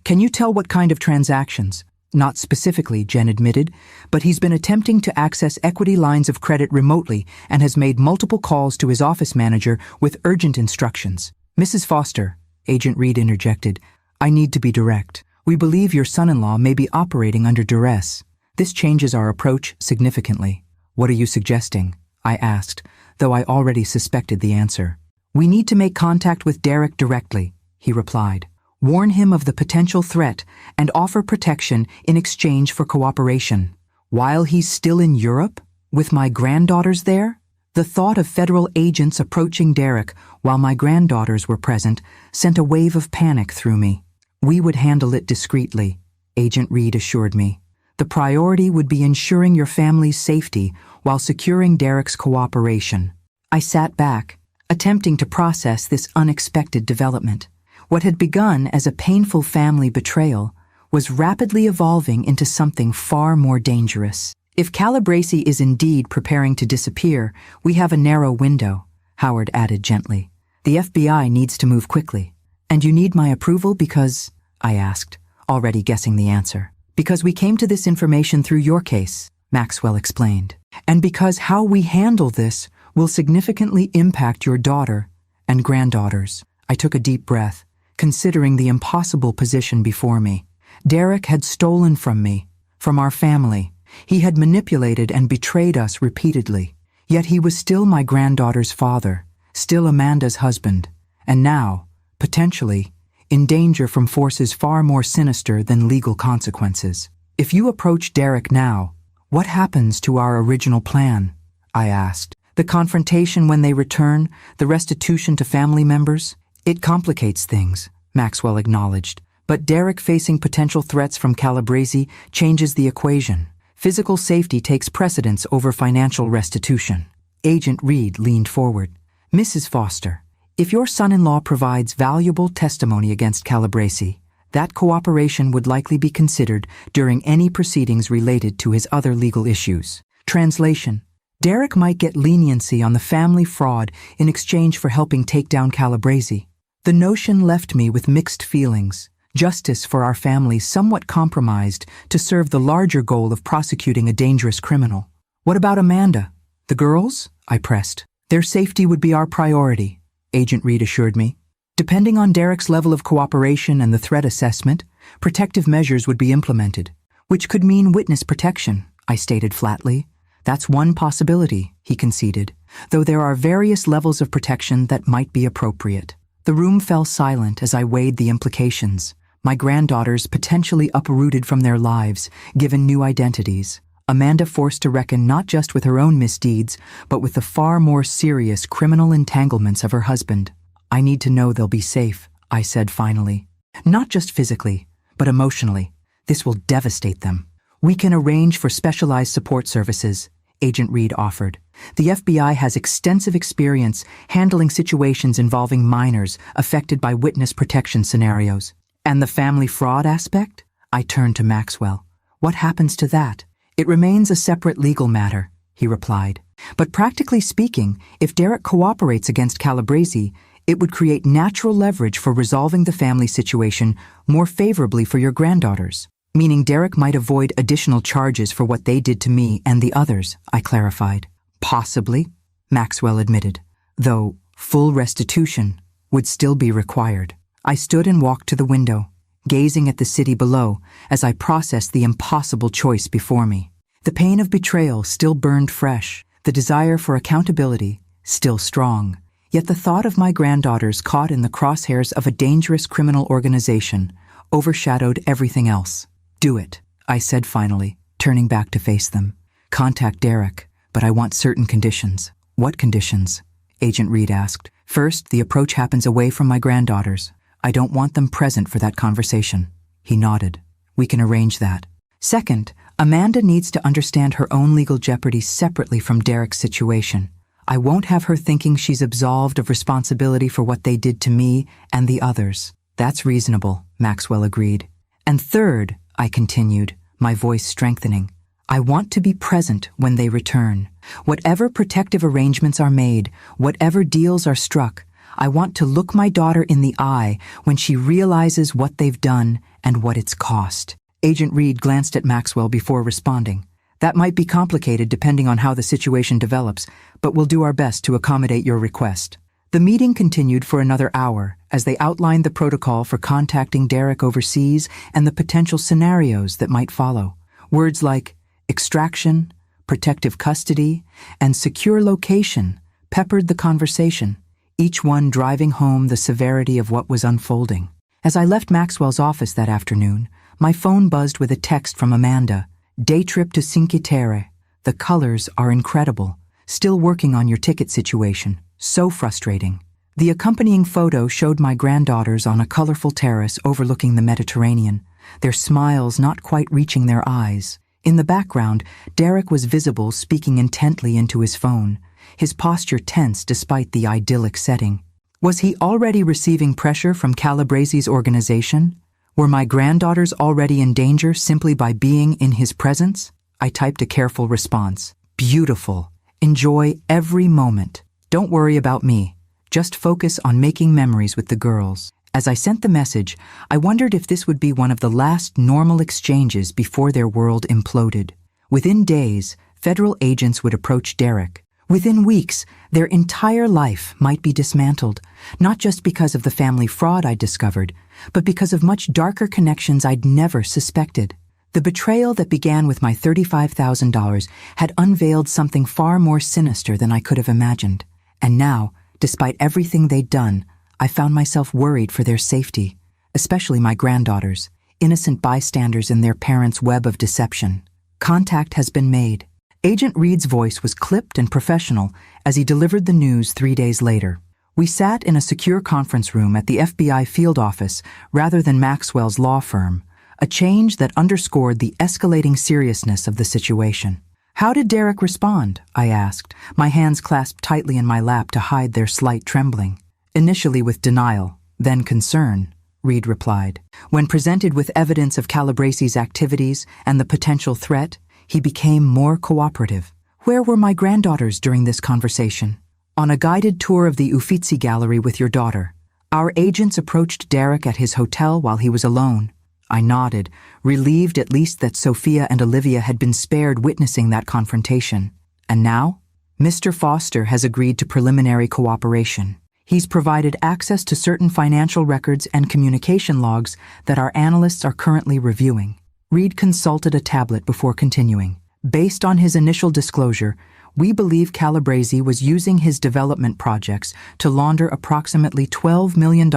Can you tell what kind of transactions?" "Not specifically," Jen admitted, "but he's been attempting to access equity lines of credit remotely and has made multiple calls to his office manager with urgent instructions." "Mrs. Foster," Agent Reed interjected, "I need to be direct. We believe your son-in-law may be operating under duress. This changes our approach significantly." "What are you suggesting?" I asked, though I already suspected the answer. "We need to make contact with Derek directly," he replied. "Warn him of the potential threat and offer protection in exchange for cooperation." "While he's still in Europe? With my granddaughters there?" The thought of federal agents approaching Derek while my granddaughters were present sent a wave of panic through me. "We would handle it discreetly," Agent Reed assured me. "The priority would be ensuring your family's safety while securing Derek's cooperation." I sat back, attempting to process this unexpected development. What had begun as a painful family betrayal was rapidly evolving into something far more dangerous. "If Calabresi is indeed preparing to disappear, we have a narrow window," Howard added gently. "The FBI needs to move quickly." "And you need my approval because?" I asked, already guessing the answer. "Because we came to this information through your case," Maxwell explained. "And because how we handle this will significantly impact your daughter and granddaughters." I took a deep breath, considering the impossible position before me. Derek had stolen from me, from our family. He had manipulated and betrayed us repeatedly. Yet he was still my granddaughter's father, still Amanda's husband, and now, potentially, in danger from forces far more sinister than legal consequences. "If you approach Derek now, what happens to our original plan?" I asked. "The confrontation when they return, the restitution to family members? It complicates things," Maxwell acknowledged. "But Derek facing potential threats from Calabresi changes the equation. Physical safety takes precedence over financial restitution." Agent Reed leaned forward. "Mrs. Foster, if your son-in-law provides valuable testimony against Calabresi, that cooperation would likely be considered during any proceedings related to his other legal issues." Translation: Derek might get leniency on the family fraud in exchange for helping take down Calabresi. The notion left me with mixed feelings. Justice for our family somewhat compromised to serve the larger goal of prosecuting a dangerous criminal. "What about Amanda? The girls?" I pressed. "Their safety would be our priority," Agent Reed assured me. Depending on Derek's level of cooperation and the threat assessment, protective measures would be implemented, which could mean witness protection, I stated flatly. That's one possibility, he conceded, though there are various levels of protection that might be appropriate. The room fell silent as I weighed the implications. My granddaughters potentially uprooted from their lives, given new identities. Amanda forced to reckon not just with her own misdeeds, but with the far more serious criminal entanglements of her husband. I need to know they'll be safe, I said finally. Not just physically, but emotionally. This will devastate them. We can arrange for specialized support services, Agent Reed offered. The FBI has extensive experience handling situations involving minors affected by witness protection scenarios. And the family fraud aspect? I turned to Maxwell. What happens to that? It remains a separate legal matter, he replied. But practically speaking, if Derek cooperates against Calabresi, it would create natural leverage for resolving the family situation more favorably for your granddaughters. Meaning Derek might avoid additional charges for what they did to me and the others, I clarified. Possibly, Maxwell admitted, though full restitution would still be required. I stood and walked to the window, gazing at the city below as I processed the impossible choice before me. The pain of betrayal still burned fresh, the desire for accountability still strong. Yet the thought of my granddaughters caught in the crosshairs of a dangerous criminal organization overshadowed everything else. Do it, I said finally, turning back to face them. Contact Derek, but I want certain conditions. What conditions? Agent Reed asked. First, the approach happens away from my granddaughters. I don't want them present for that conversation. He nodded. We can arrange that. Second, Amanda needs to understand her own legal jeopardy separately from Derek's situation. I won't have her thinking she's absolved of responsibility for what they did to me and the others. That's reasonable, Maxwell agreed. And third, I continued, my voice strengthening, I want to be present when they return. Whatever protective arrangements are made, whatever deals are struck, I want to look my daughter in the eye when she realizes what they've done and what it's cost. Agent Reed glanced at Maxwell before responding. That might be complicated depending on how the situation develops, but we'll do our best to accommodate your request. The meeting continued for another hour as they outlined the protocol for contacting Derek overseas and the potential scenarios that might follow. Words like extraction, protective custody, and secure location peppered the conversation, each one driving home the severity of what was unfolding. As I left Maxwell's office that afternoon, my phone buzzed with a text from Amanda. Day trip to Cinque Terre. The colors are incredible. Still working on your ticket situation. So frustrating. The accompanying photo showed my granddaughters on a colorful terrace overlooking the Mediterranean, their smiles not quite reaching their eyes. In the background, Derek was visible speaking intently into his phone, his posture tense despite the idyllic setting. Was he already receiving pressure from Calabresi's organization? Were my granddaughters already in danger simply by being in his presence? I typed a careful response. Beautiful. Enjoy every moment. Don't worry about me. Just focus on making memories with the girls. As I sent the message, I wondered if this would be one of the last normal exchanges before their world imploded. Within days, federal agents would approach Derek. Within weeks, their entire life might be dismantled, not just because of the family fraud I'd discovered, but because of much darker connections I'd never suspected. The betrayal that began with my $35,000 had unveiled something far more sinister than I could have imagined. And now, despite everything they'd done, I found myself worried for their safety, especially my granddaughters, innocent bystanders in their parents' web of deception. Contact has been made. Agent Reed's voice was clipped and professional as he delivered the news 3 days later. We sat in a secure conference room at the FBI field office rather than Maxwell's law firm, a change that underscored the escalating seriousness of the situation. How did Derek respond? I asked, my hands clasped tightly in my lap to hide their slight trembling. Initially with denial, then concern, Reed replied. When presented with evidence of Calabresi's activities and the potential threat, he became more cooperative. Where were my granddaughters during this conversation? On a guided tour of the Uffizi Gallery with your daughter. Our agents approached Derek at his hotel while he was alone. I nodded, relieved at least that Sophia and Olivia had been spared witnessing that confrontation. And now? Mr. Foster has agreed to preliminary cooperation. He's provided access to certain financial records and communication logs that our analysts are currently reviewing. Reed consulted a tablet before continuing. Based on his initial disclosure, we believe Calabrese was using his development projects to launder approximately $12 million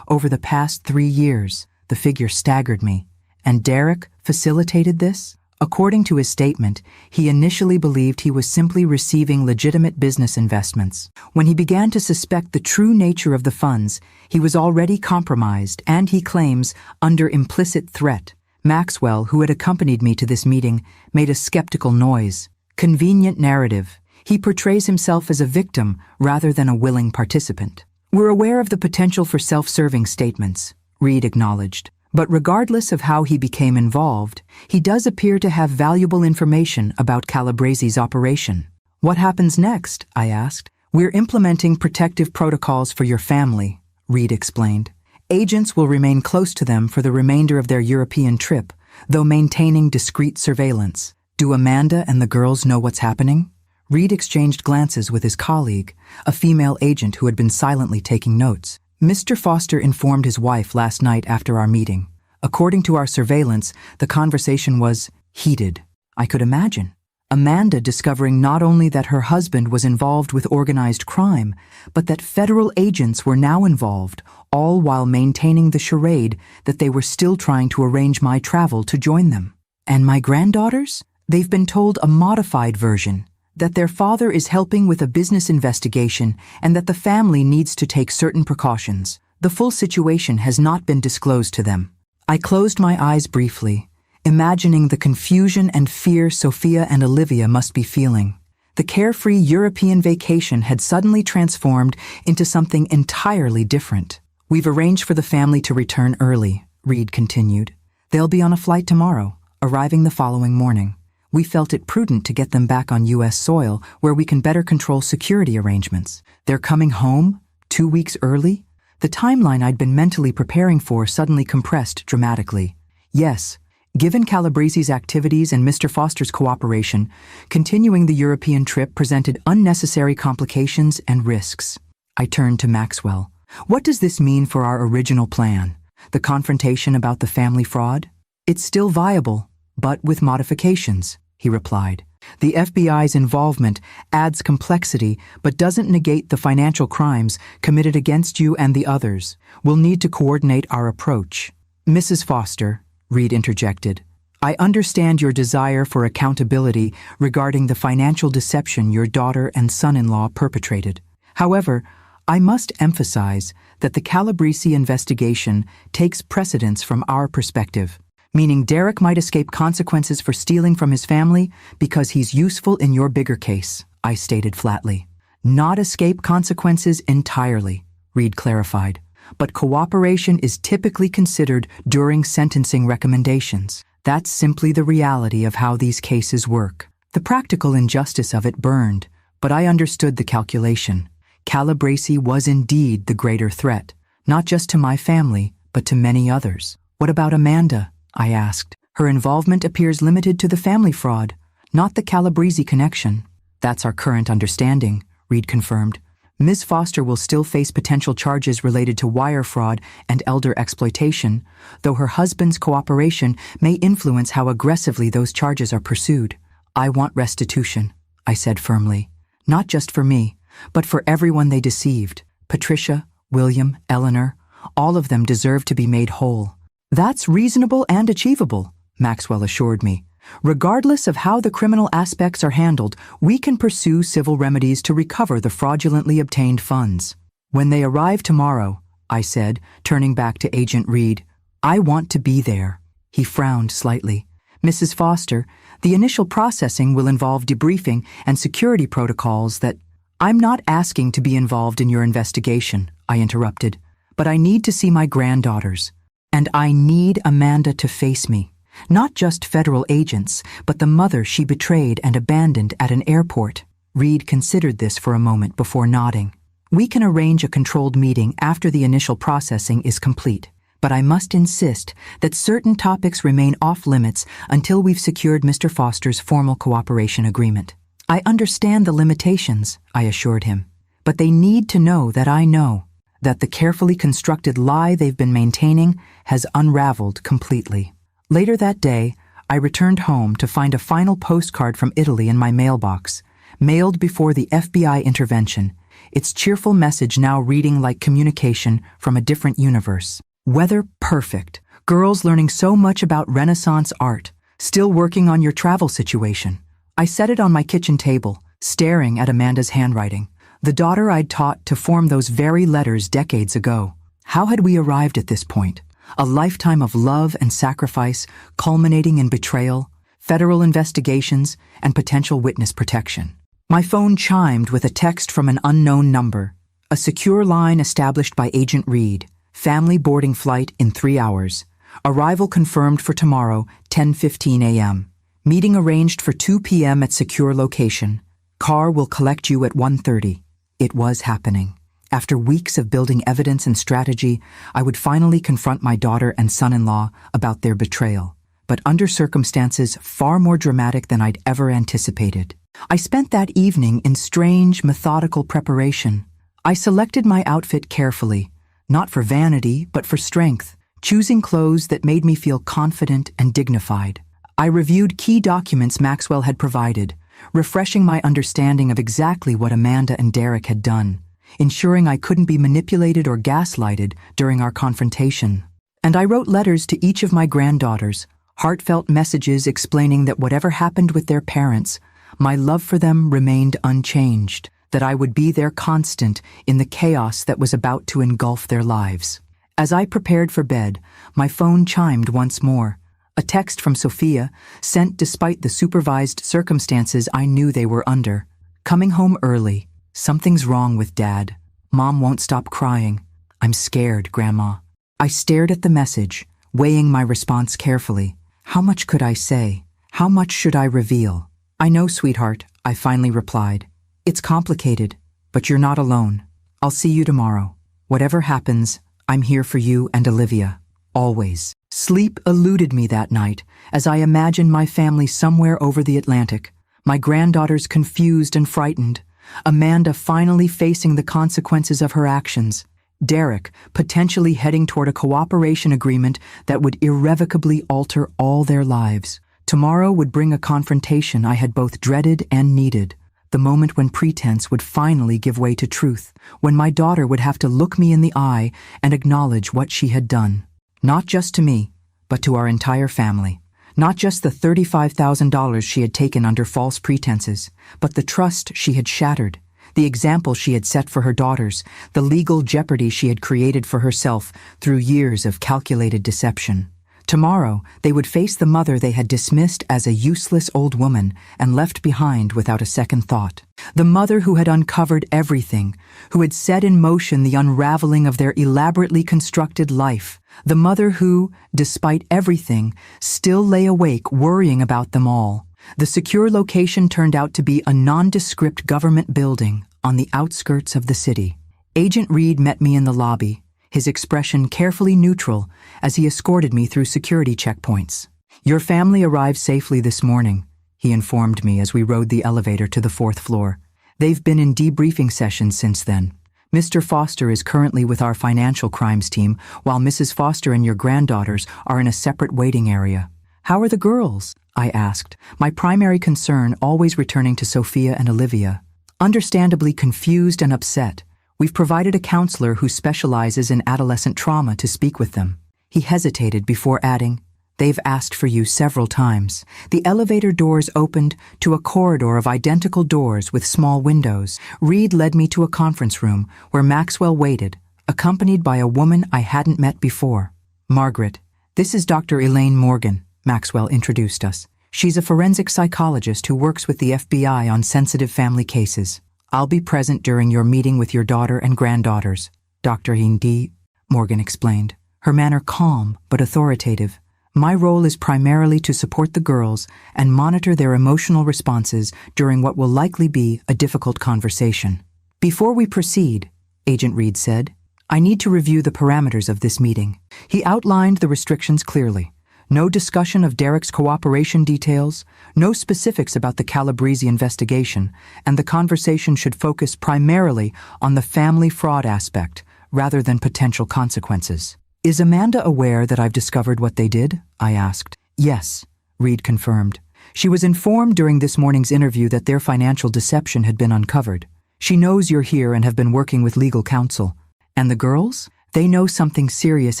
over the past 3 years. The figure staggered me. And Derek facilitated this? According to his statement, he initially believed he was simply receiving legitimate business investments. When he began to suspect the true nature of the funds, he was already compromised and, he claims, under implicit threat. Maxwell, who had accompanied me to this meeting, made a skeptical noise. Convenient narrative. He portrays himself as a victim rather than a willing participant. We're aware of the potential for self-serving statements, Reed acknowledged. But regardless of how he became involved, he does appear to have valuable information about Calabrese's operation. What happens next? I asked. We're implementing protective protocols for your family, Reed explained. Agents will remain close to them for the remainder of their European trip, though maintaining discreet surveillance. Do Amanda and the girls know what's happening? Reed exchanged glances with his colleague, a female agent who had been silently taking notes. Mr. Foster informed his wife last night after our meeting. According to our surveillance, the conversation was heated. I could imagine. Amanda discovering not only that her husband was involved with organized crime, but that federal agents were now involved, all while maintaining the charade that they were still trying to arrange my travel to join them. And my granddaughters? They've been told a modified version, that their father is helping with a business investigation and that the family needs to take certain precautions. The full situation has not been disclosed to them. I closed my eyes briefly, imagining the confusion and fear Sophia and Olivia must be feeling. The carefree European vacation had suddenly transformed into something entirely different. We've arranged for the family to return early, Reed continued. They'll be on a flight tomorrow, arriving the following morning. We felt it prudent to get them back on U.S. soil where we can better control security arrangements. They're coming home 2 weeks early? The timeline I'd been mentally preparing for suddenly compressed dramatically. Yes, given Calabrese's activities and Mr. Foster's cooperation, continuing the European trip presented unnecessary complications and risks. I turned to Maxwell. What does this mean for our original plan? The confrontation about the family fraud? It's still viable, but with modifications, he replied. The FBI's involvement adds complexity but doesn't negate the financial crimes committed against you and the others. We'll need to coordinate our approach. Mrs. Foster, Reed interjected, I understand your desire for accountability regarding the financial deception your daughter and son-in-law perpetrated. However, I must emphasize that the Calabrese investigation takes precedence from our perspective, meaning Derek might escape consequences for stealing from his family because he's useful in your bigger case, I stated flatly. Not escape consequences entirely, Reed clarified, but cooperation is typically considered during sentencing recommendations. That's simply the reality of how these cases work. The practical injustice of it burned, but I understood the calculation. Calabrese was indeed the greater threat, not just to my family, but to many others. What about Amanda? I asked. Her involvement appears limited to the family fraud, not the Calabrese connection. That's our current understanding, Reed confirmed. Ms. Foster will still face potential charges related to wire fraud and elder exploitation, though her husband's cooperation may influence how aggressively those charges are pursued. I want restitution, I said firmly. Not just for me, but for everyone they deceived. Patricia, William, Eleanor, all of them deserve to be made whole. That's reasonable and achievable, Maxwell assured me. Regardless of how the criminal aspects are handled, we can pursue civil remedies to recover the fraudulently obtained funds. When they arrive tomorrow, I said, turning back to Agent Reed, I want to be there. He frowned slightly. Mrs. Foster, the initial processing will involve debriefing and security protocols that... I'm not asking to be involved in your investigation, I interrupted, but I need to see my granddaughters. And I need Amanda to face me. Not just federal agents, but the mother she betrayed and abandoned at an airport. Reed considered this for a moment before nodding. We can arrange a controlled meeting after the initial processing is complete, but I must insist that certain topics remain off-limits until we've secured Mr. Foster's formal cooperation agreement. I understand the limitations, I assured him, but they need to know that the carefully constructed lie they've been maintaining has unraveled completely. Later that day, I returned home to find a final postcard from Italy in my mailbox, mailed before the FBI intervention, its cheerful message now reading like communication from a different universe. Weather perfect. Girls learning so much about Renaissance art. Still working on your travel situation. I set it on my kitchen table, staring at Amanda's handwriting. The daughter I'd taught to form those very letters decades ago. How had we arrived at this point? A lifetime of love and sacrifice, culminating in betrayal, federal investigations, and potential witness protection. My phone chimed with a text from an unknown number. A secure line established by Agent Reed. Family boarding flight in 3 hours. Arrival confirmed for tomorrow, 10:15 a.m. Meeting arranged for 2 p.m. at secure location. Car will collect you at 1:30. It was happening. After weeks of building evidence and strategy, I would finally confront my daughter and son-in-law about their betrayal, but under circumstances far more dramatic than I'd ever anticipated. I spent that evening in strange, methodical preparation. I selected my outfit carefully, not for vanity, but for strength, choosing clothes that made me feel confident and dignified. I reviewed key documents Maxwell had provided, refreshing my understanding of exactly what Amanda and Derek had done, ensuring I couldn't be manipulated or gaslighted during our confrontation. And I wrote letters to each of my granddaughters, heartfelt messages explaining that whatever happened with their parents, my love for them remained unchanged, that I would be their constant in the chaos that was about to engulf their lives. As I prepared for bed, my phone chimed once more. A text from Sophia, sent despite the supervised circumstances I knew they were under. Coming home early. Something's wrong with Dad. Mom won't stop crying. I'm scared, Grandma. I stared at the message, weighing my response carefully. How much could I say? How much should I reveal? I know, sweetheart, I finally replied. It's complicated, but you're not alone. I'll see you tomorrow. Whatever happens, I'm here for you and Olivia. Always. Sleep eluded me that night as I imagined my family somewhere over the Atlantic, my granddaughters confused and frightened, Amanda finally facing the consequences of her actions, Derek potentially heading toward a cooperation agreement that would irrevocably alter all their lives. Tomorrow would bring a confrontation I had both dreaded and needed, the moment when pretense would finally give way to truth, when my daughter would have to look me in the eye and acknowledge what she had done. Not just to me, but to our entire family. Not just the $35,000 she had taken under false pretenses, but the trust she had shattered, the example she had set for her daughters, the legal jeopardy she had created for herself through years of calculated deception. Tomorrow, they would face the mother they had dismissed as a useless old woman and left behind without a second thought. The mother who had uncovered everything, who had set in motion the unraveling of their elaborately constructed life. The mother who, despite everything, still lay awake worrying about them all. The secure location turned out to be a nondescript government building on the outskirts of the city. Agent Reed met me in the lobby, his expression carefully neutral as he escorted me through security checkpoints. Your family arrived safely this morning, he informed me as we rode the elevator to the 4th floor. They've been in debriefing sessions since then. Mr. Foster is currently with our financial crimes team, while Mrs. Foster and your granddaughters are in a separate waiting area. How are the girls? I asked, my primary concern always returning to Sophia and Olivia. Understandably confused and upset, we've provided a counselor who specializes in adolescent trauma to speak with them. He hesitated before adding, they've asked for you several times. The elevator doors opened to a corridor of identical doors with small windows. Reed led me to a conference room where Maxwell waited, accompanied by a woman I hadn't met before. Margaret, this is Dr. Elaine Morgan, Maxwell introduced us. She's a forensic psychologist who works with the FBI on sensitive family cases. I'll be present during your meeting with your daughter and granddaughters, Dr. Indy, Morgan explained, her manner calm but authoritative. My role is primarily to support the girls and monitor their emotional responses during what will likely be a difficult conversation. Before we proceed, Agent Reed said, I need to review the parameters of this meeting. He outlined the restrictions clearly. No discussion of Derek's cooperation details, no specifics about the Calabrese investigation, and the conversation should focus primarily on the family fraud aspect rather than potential consequences. Is Amanda aware that I've discovered what they did? I asked. Yes, Reed confirmed. She was informed during this morning's interview that their financial deception had been uncovered. She knows you're here and have been working with legal counsel. And the girls? They know something serious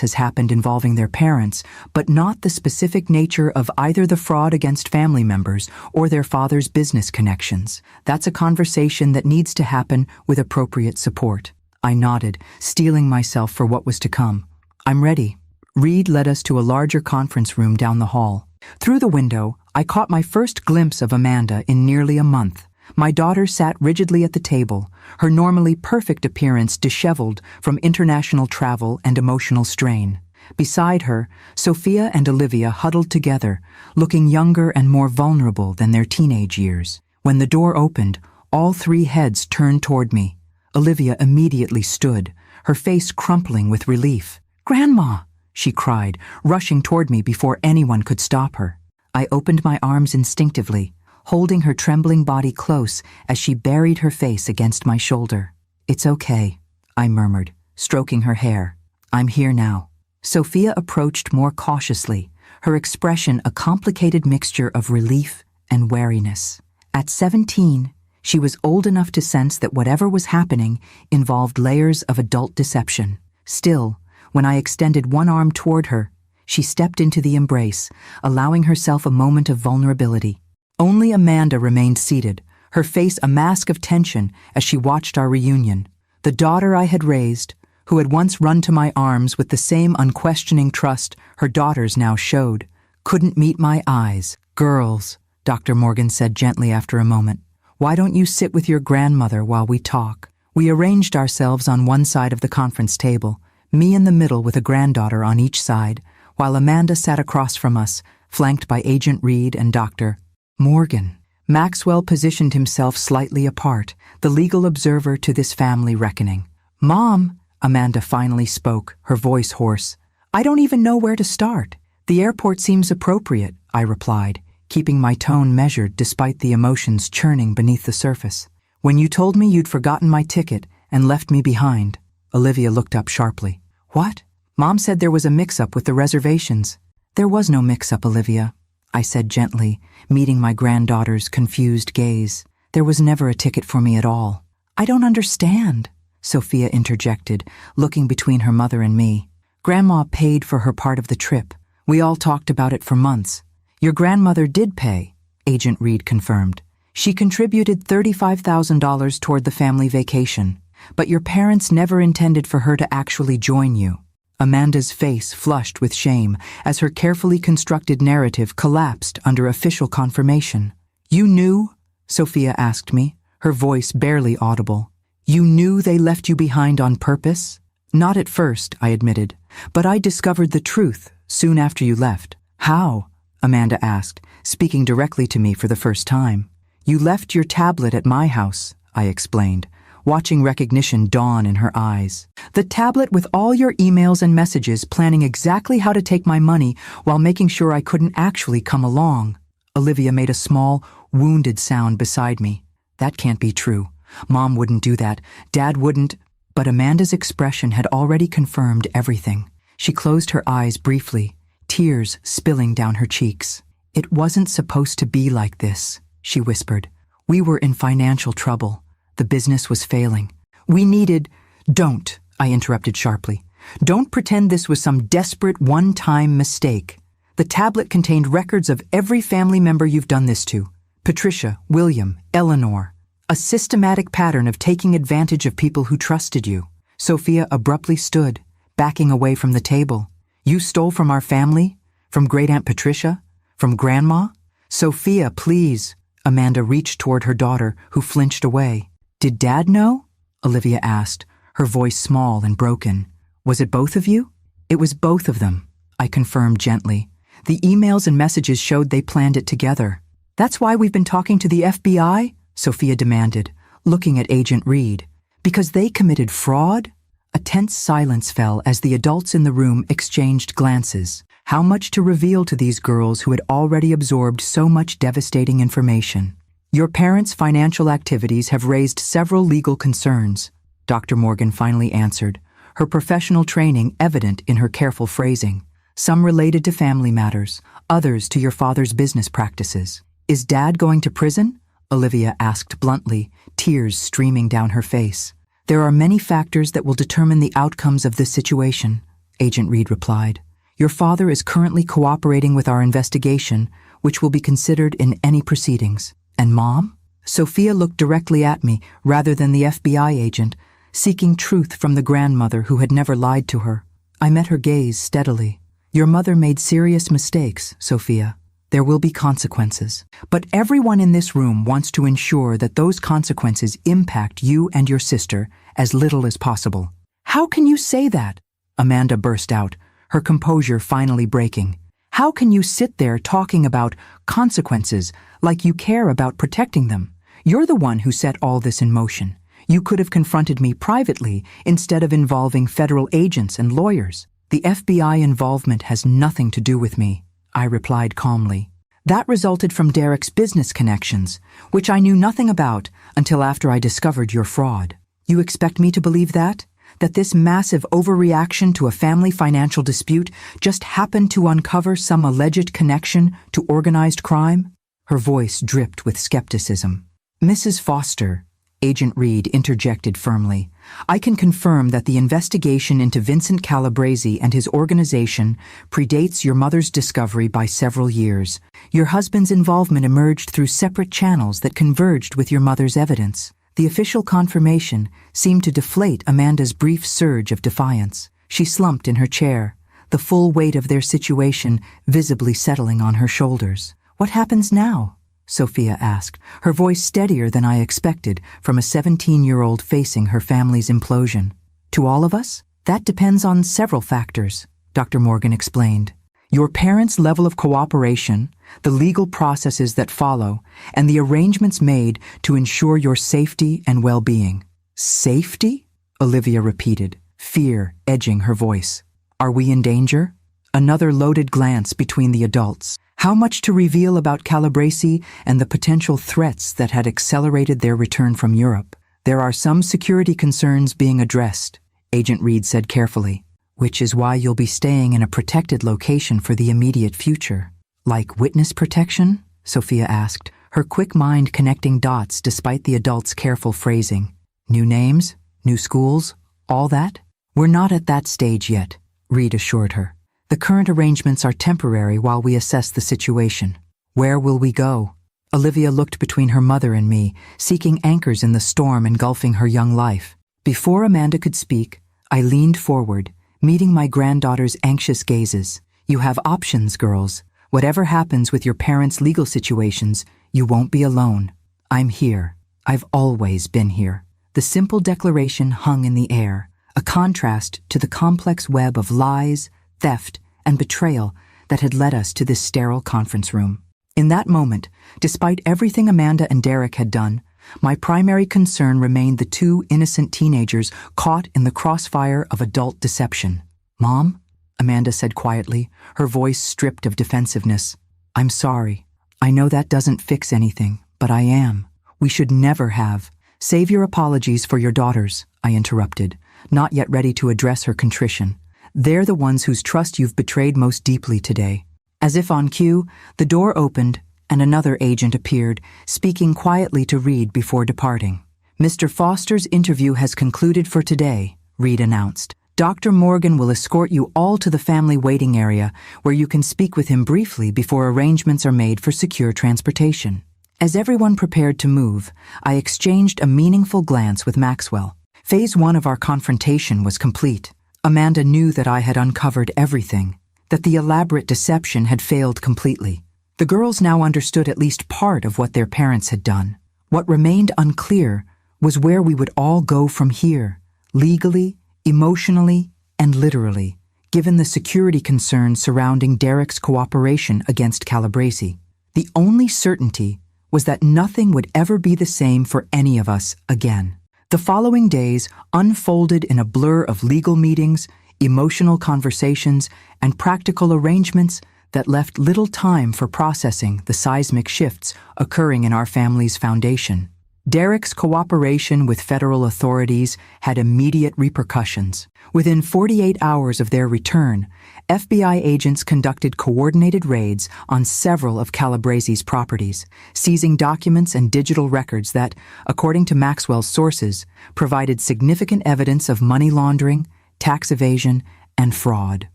has happened involving their parents, but not the specific nature of either the fraud against family members or their father's business connections. That's a conversation that needs to happen with appropriate support. I nodded, steeling myself for what was to come. I'm ready. Reed led us to a larger conference room down the hall. Through the window, I caught my first glimpse of Amanda in nearly a month. My daughter sat rigidly at the table, her normally perfect appearance disheveled from international travel and emotional strain. Beside her, Sophia and Olivia huddled together, looking younger and more vulnerable than their teenage years. When the door opened, all three heads turned toward me. Olivia immediately stood, her face crumpling with relief. "Grandma!" she cried, rushing toward me before anyone could stop her. I opened my arms instinctively, holding her trembling body close as she buried her face against my shoulder. "It's okay," I murmured, stroking her hair. "I'm here now." Sophia approached more cautiously, her expression a complicated mixture of relief and wariness. At 17, she was old enough to sense that whatever was happening involved layers of adult deception. Still, when I extended one arm toward her, she stepped into the embrace, allowing herself a moment of vulnerability. Only Amanda remained seated, her face a mask of tension as she watched our reunion. The daughter I had raised, who had once run to my arms with the same unquestioning trust her daughters now showed, couldn't meet my eyes. "Girls," Dr. Morgan said gently after a moment, "why don't you sit with your grandmother while we talk?" We arranged ourselves on one side of the conference table, me in the middle with a granddaughter on each side, while Amanda sat across from us, flanked by Agent Reed and Dr. Morgan. Maxwell positioned himself slightly apart, the legal observer to this family reckoning. "Mom," Amanda finally spoke, her voice hoarse, "I don't even know where to start." "The airport seems appropriate," I replied, keeping my tone measured despite the emotions churning beneath the surface. "When you told me you'd forgotten my ticket and left me behind," Olivia looked up sharply. "What?" "Mom said there was a mix-up with the reservations." "There was no mix-up, Olivia," I said gently, meeting my granddaughter's confused gaze. "There was never a ticket for me at all." "I don't understand," Sophia interjected, looking between her mother and me. "Grandma paid for her part of the trip. We all talked about it for months." "Your grandmother did pay," Agent Reed confirmed. "She contributed $35,000 toward the family vacation, but your parents never intended for her to actually join you." Amanda's face flushed with shame as her carefully constructed narrative collapsed under official confirmation. "You knew?" Sophia asked me, her voice barely audible. "You knew they left you behind on purpose?" "Not at first," I admitted, "but I discovered the truth soon after you left." "How?" Amanda asked, speaking directly to me for the first time. "You left your tablet at my house," I explained, watching recognition dawn in her eyes. "The tablet with all your emails and messages planning exactly how to take my money while making sure I couldn't actually come along." Olivia made a small, wounded sound beside me. "That can't be true. Mom wouldn't do that. Dad wouldn't." But Amanda's expression had already confirmed everything. She closed her eyes briefly, tears spilling down her cheeks. "It wasn't supposed to be like this," she whispered. "We were in financial trouble. The business was failing. We needed—" "Don't," I interrupted sharply. "Don't pretend this was some desperate one-time mistake. The tablet contained records of every family member you've done this to. Patricia, William, Eleanor. A systematic pattern of taking advantage of people who trusted you." Sophia abruptly stood, backing away from the table. "You stole from our family? From Great-Aunt Patricia? From Grandma?" "Sophia, please." Amanda reached toward her daughter, who flinched away. "Did Dad know?" Olivia asked, her voice small and broken. "Was it both of you?" "It was both of them," I confirmed gently. "The emails and messages showed they planned it together." "That's why we've been talking to the FBI?" Sophia demanded, looking at Agent Reed. "Because they committed fraud?" A tense silence fell as the adults in the room exchanged glances. How much to reveal to these girls who had already absorbed so much devastating information. Your parents' financial activities have raised several legal concerns, Dr. Morgan finally answered, her professional training evident in her careful phrasing. Some related to family matters, others to your father's business practices. Is Dad going to prison? Olivia asked bluntly, tears streaming down her face. There are many factors that will determine the outcomes of this situation, Agent Reed replied. Your father is currently cooperating with our investigation, which will be considered in any proceedings. And Mom? Sophia looked directly at me, rather than the FBI agent, seeking truth from the grandmother who had never lied to her. I met her gaze steadily. Your mother made serious mistakes, Sophia. There will be consequences. But everyone in this room wants to ensure that those consequences impact you and your sister as little as possible. How can you say that? Amanda burst out, her composure finally breaking. How can you sit there talking about consequences like you care about protecting them? You're the one who set all this in motion. You could have confronted me privately instead of involving federal agents and lawyers. The FBI involvement has nothing to do with me, I replied calmly. That resulted from Derek's business connections, which I knew nothing about until after I discovered your fraud. You expect me to believe that? That this massive overreaction to a family financial dispute just happened to uncover some alleged connection to organized crime? Her voice dripped with skepticism. Mrs. Foster, Agent Reed interjected firmly, I can confirm that the investigation into Vincent Calabrese and his organization predates your mother's discovery by several years. Your husband's involvement emerged through separate channels that converged with your mother's evidence. The official confirmation seemed to deflate Amanda's brief surge of defiance. She slumped in her chair, the full weight of their situation visibly settling on her shoulders. What happens now? Sophia asked, her voice steadier than I expected from a 17-year-old facing her family's implosion. To all of us? That depends on several factors, Dr. Morgan explained. Your parents' level of cooperation, the legal processes that follow, and the arrangements made to ensure your safety and well-being. Safety? Olivia repeated, fear edging her voice. Are we in danger? Another loaded glance between the adults. How much to reveal about Calabrese and the potential threats that had accelerated their return from Europe? There are some security concerns being addressed, Agent Reed said carefully, which is why you'll be staying in a protected location for the immediate future. Like witness protection? Sophia asked, her quick mind connecting dots despite the adults' careful phrasing. New names? New schools? All that? We're not at that stage yet, Reed assured her. The current arrangements are temporary while we assess the situation. Where will we go? Olivia looked between her mother and me, seeking anchors in the storm engulfing her young life. Before Amanda could speak, I leaned forward, meeting my granddaughter's anxious gazes. You have options, girls. Whatever happens with your parents' legal situations, you won't be alone. I'm here. I've always been here. The simple declaration hung in the air, a contrast to the complex web of lies, theft, and betrayal that had led us to this sterile conference room. In that moment, despite everything Amanda and Derek had done, my primary concern remained the two innocent teenagers caught in the crossfire of adult deception. Mom? Amanda said quietly, her voice stripped of defensiveness. I'm sorry. I know that doesn't fix anything, but I am. We should never have. Save your apologies for your daughters, I interrupted, not yet ready to address her contrition. They're the ones whose trust you've betrayed most deeply today. As if on cue, the door opened and another agent appeared, speaking quietly to Reed before departing. Mr. Foster's interview has concluded for today, Reed announced. Dr. Morgan will escort you all to the family waiting area where you can speak with him briefly before arrangements are made for secure transportation. As everyone prepared to move, I exchanged a meaningful glance with Maxwell. Phase 1 of our confrontation was complete. Amanda knew that I had uncovered everything, that the elaborate deception had failed completely. The girls now understood at least part of what their parents had done. What remained unclear was where we would all go from here, legally, emotionally, and literally, given the security concerns surrounding Derek's cooperation against Calabrese. The only certainty was that nothing would ever be the same for any of us again. The following days unfolded in a blur of legal meetings, emotional conversations, and practical arrangements that left little time for processing the seismic shifts occurring in our family's foundation. Derek's cooperation with federal authorities had immediate repercussions. Within 48 hours of their return, FBI agents conducted coordinated raids on several of Calabresi's properties, seizing documents and digital records that, according to Maxwell's sources, provided significant evidence of money laundering, tax evasion, and fraud.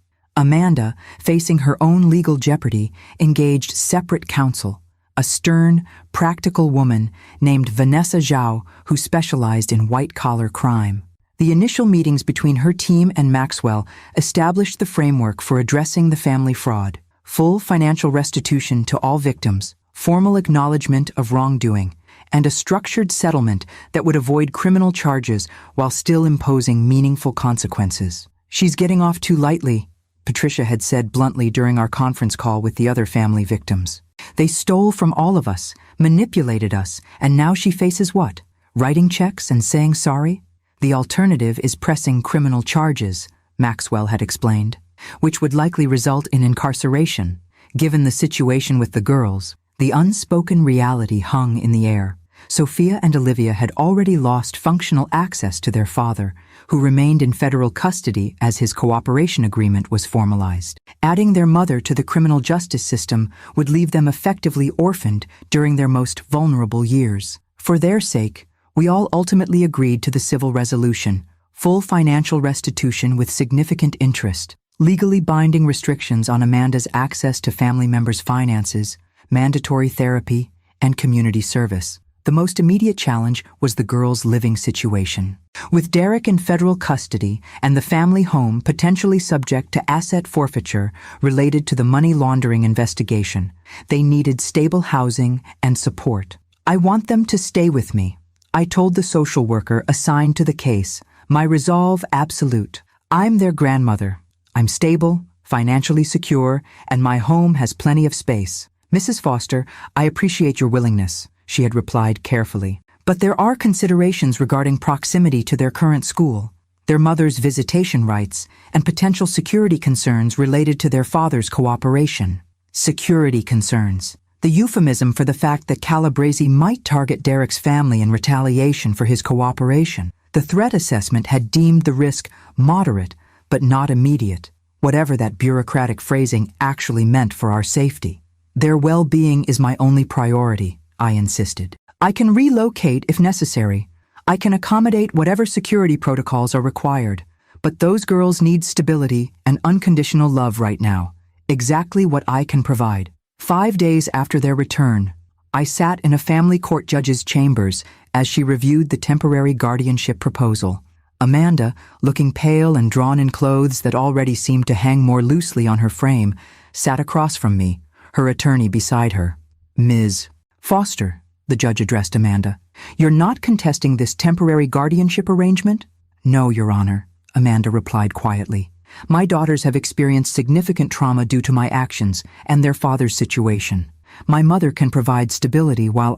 Amanda, facing her own legal jeopardy, engaged separate counsel, a stern, practical woman named Vanessa Zhao who specialized in white-collar crime. The initial meetings between her team and Maxwell established the framework for addressing the family fraud: full financial restitution to all victims, formal acknowledgement of wrongdoing, and a structured settlement that would avoid criminal charges while still imposing meaningful consequences. "She's getting off too lightly," Patricia had said bluntly during our conference call with the other family victims. "They stole from all of us, manipulated us, and now she faces what? Writing checks and saying sorry? The alternative is pressing criminal charges," Maxwell had explained, "which would likely result in incarceration." Given the situation with the girls, the unspoken reality hung in the air. Sophia and Olivia had already lost functional access to their father, who remained in federal custody as his cooperation agreement was formalized. Adding their mother to the criminal justice system would leave them effectively orphaned during their most vulnerable years. For their sake, we all ultimately agreed to the civil resolution: full financial restitution with significant interest, legally binding restrictions on Amanda's access to family members' finances, mandatory therapy, and community service. The most immediate challenge was the girls' living situation. With Derek in federal custody and the family home potentially subject to asset forfeiture related to the money laundering investigation, they needed stable housing and support. "I want them to stay with me," I told the social worker assigned to the case, my resolve absolute. "I'm their grandmother. I'm stable, financially secure, and my home has plenty of space. Mrs. Foster, I appreciate your willingness," she had replied carefully. "But there are considerations regarding proximity to their current school, their mother's visitation rights, and potential security concerns related to their father's cooperation." Security concerns. The euphemism for the fact that Calabresi might target Derek's family in retaliation for his cooperation. The threat assessment had deemed the risk moderate, but not immediate, whatever that bureaucratic phrasing actually meant for our safety. "Their well-being is my only priority," I insisted. "I can relocate if necessary. I can accommodate whatever security protocols are required. But those girls need stability and unconditional love right now. Exactly what I can provide." 5 days after their return, I sat in a family court judge's chambers as she reviewed the temporary guardianship proposal. Amanda, looking pale and drawn in clothes that already seemed to hang more loosely on her frame, sat across from me, her attorney beside her. "Ms. Foster," the judge addressed Amanda, "you're not contesting this temporary guardianship arrangement?" "No, Your Honor," Amanda replied quietly. "My daughters have experienced significant trauma due to my actions and their father's situation. My mother can provide stability while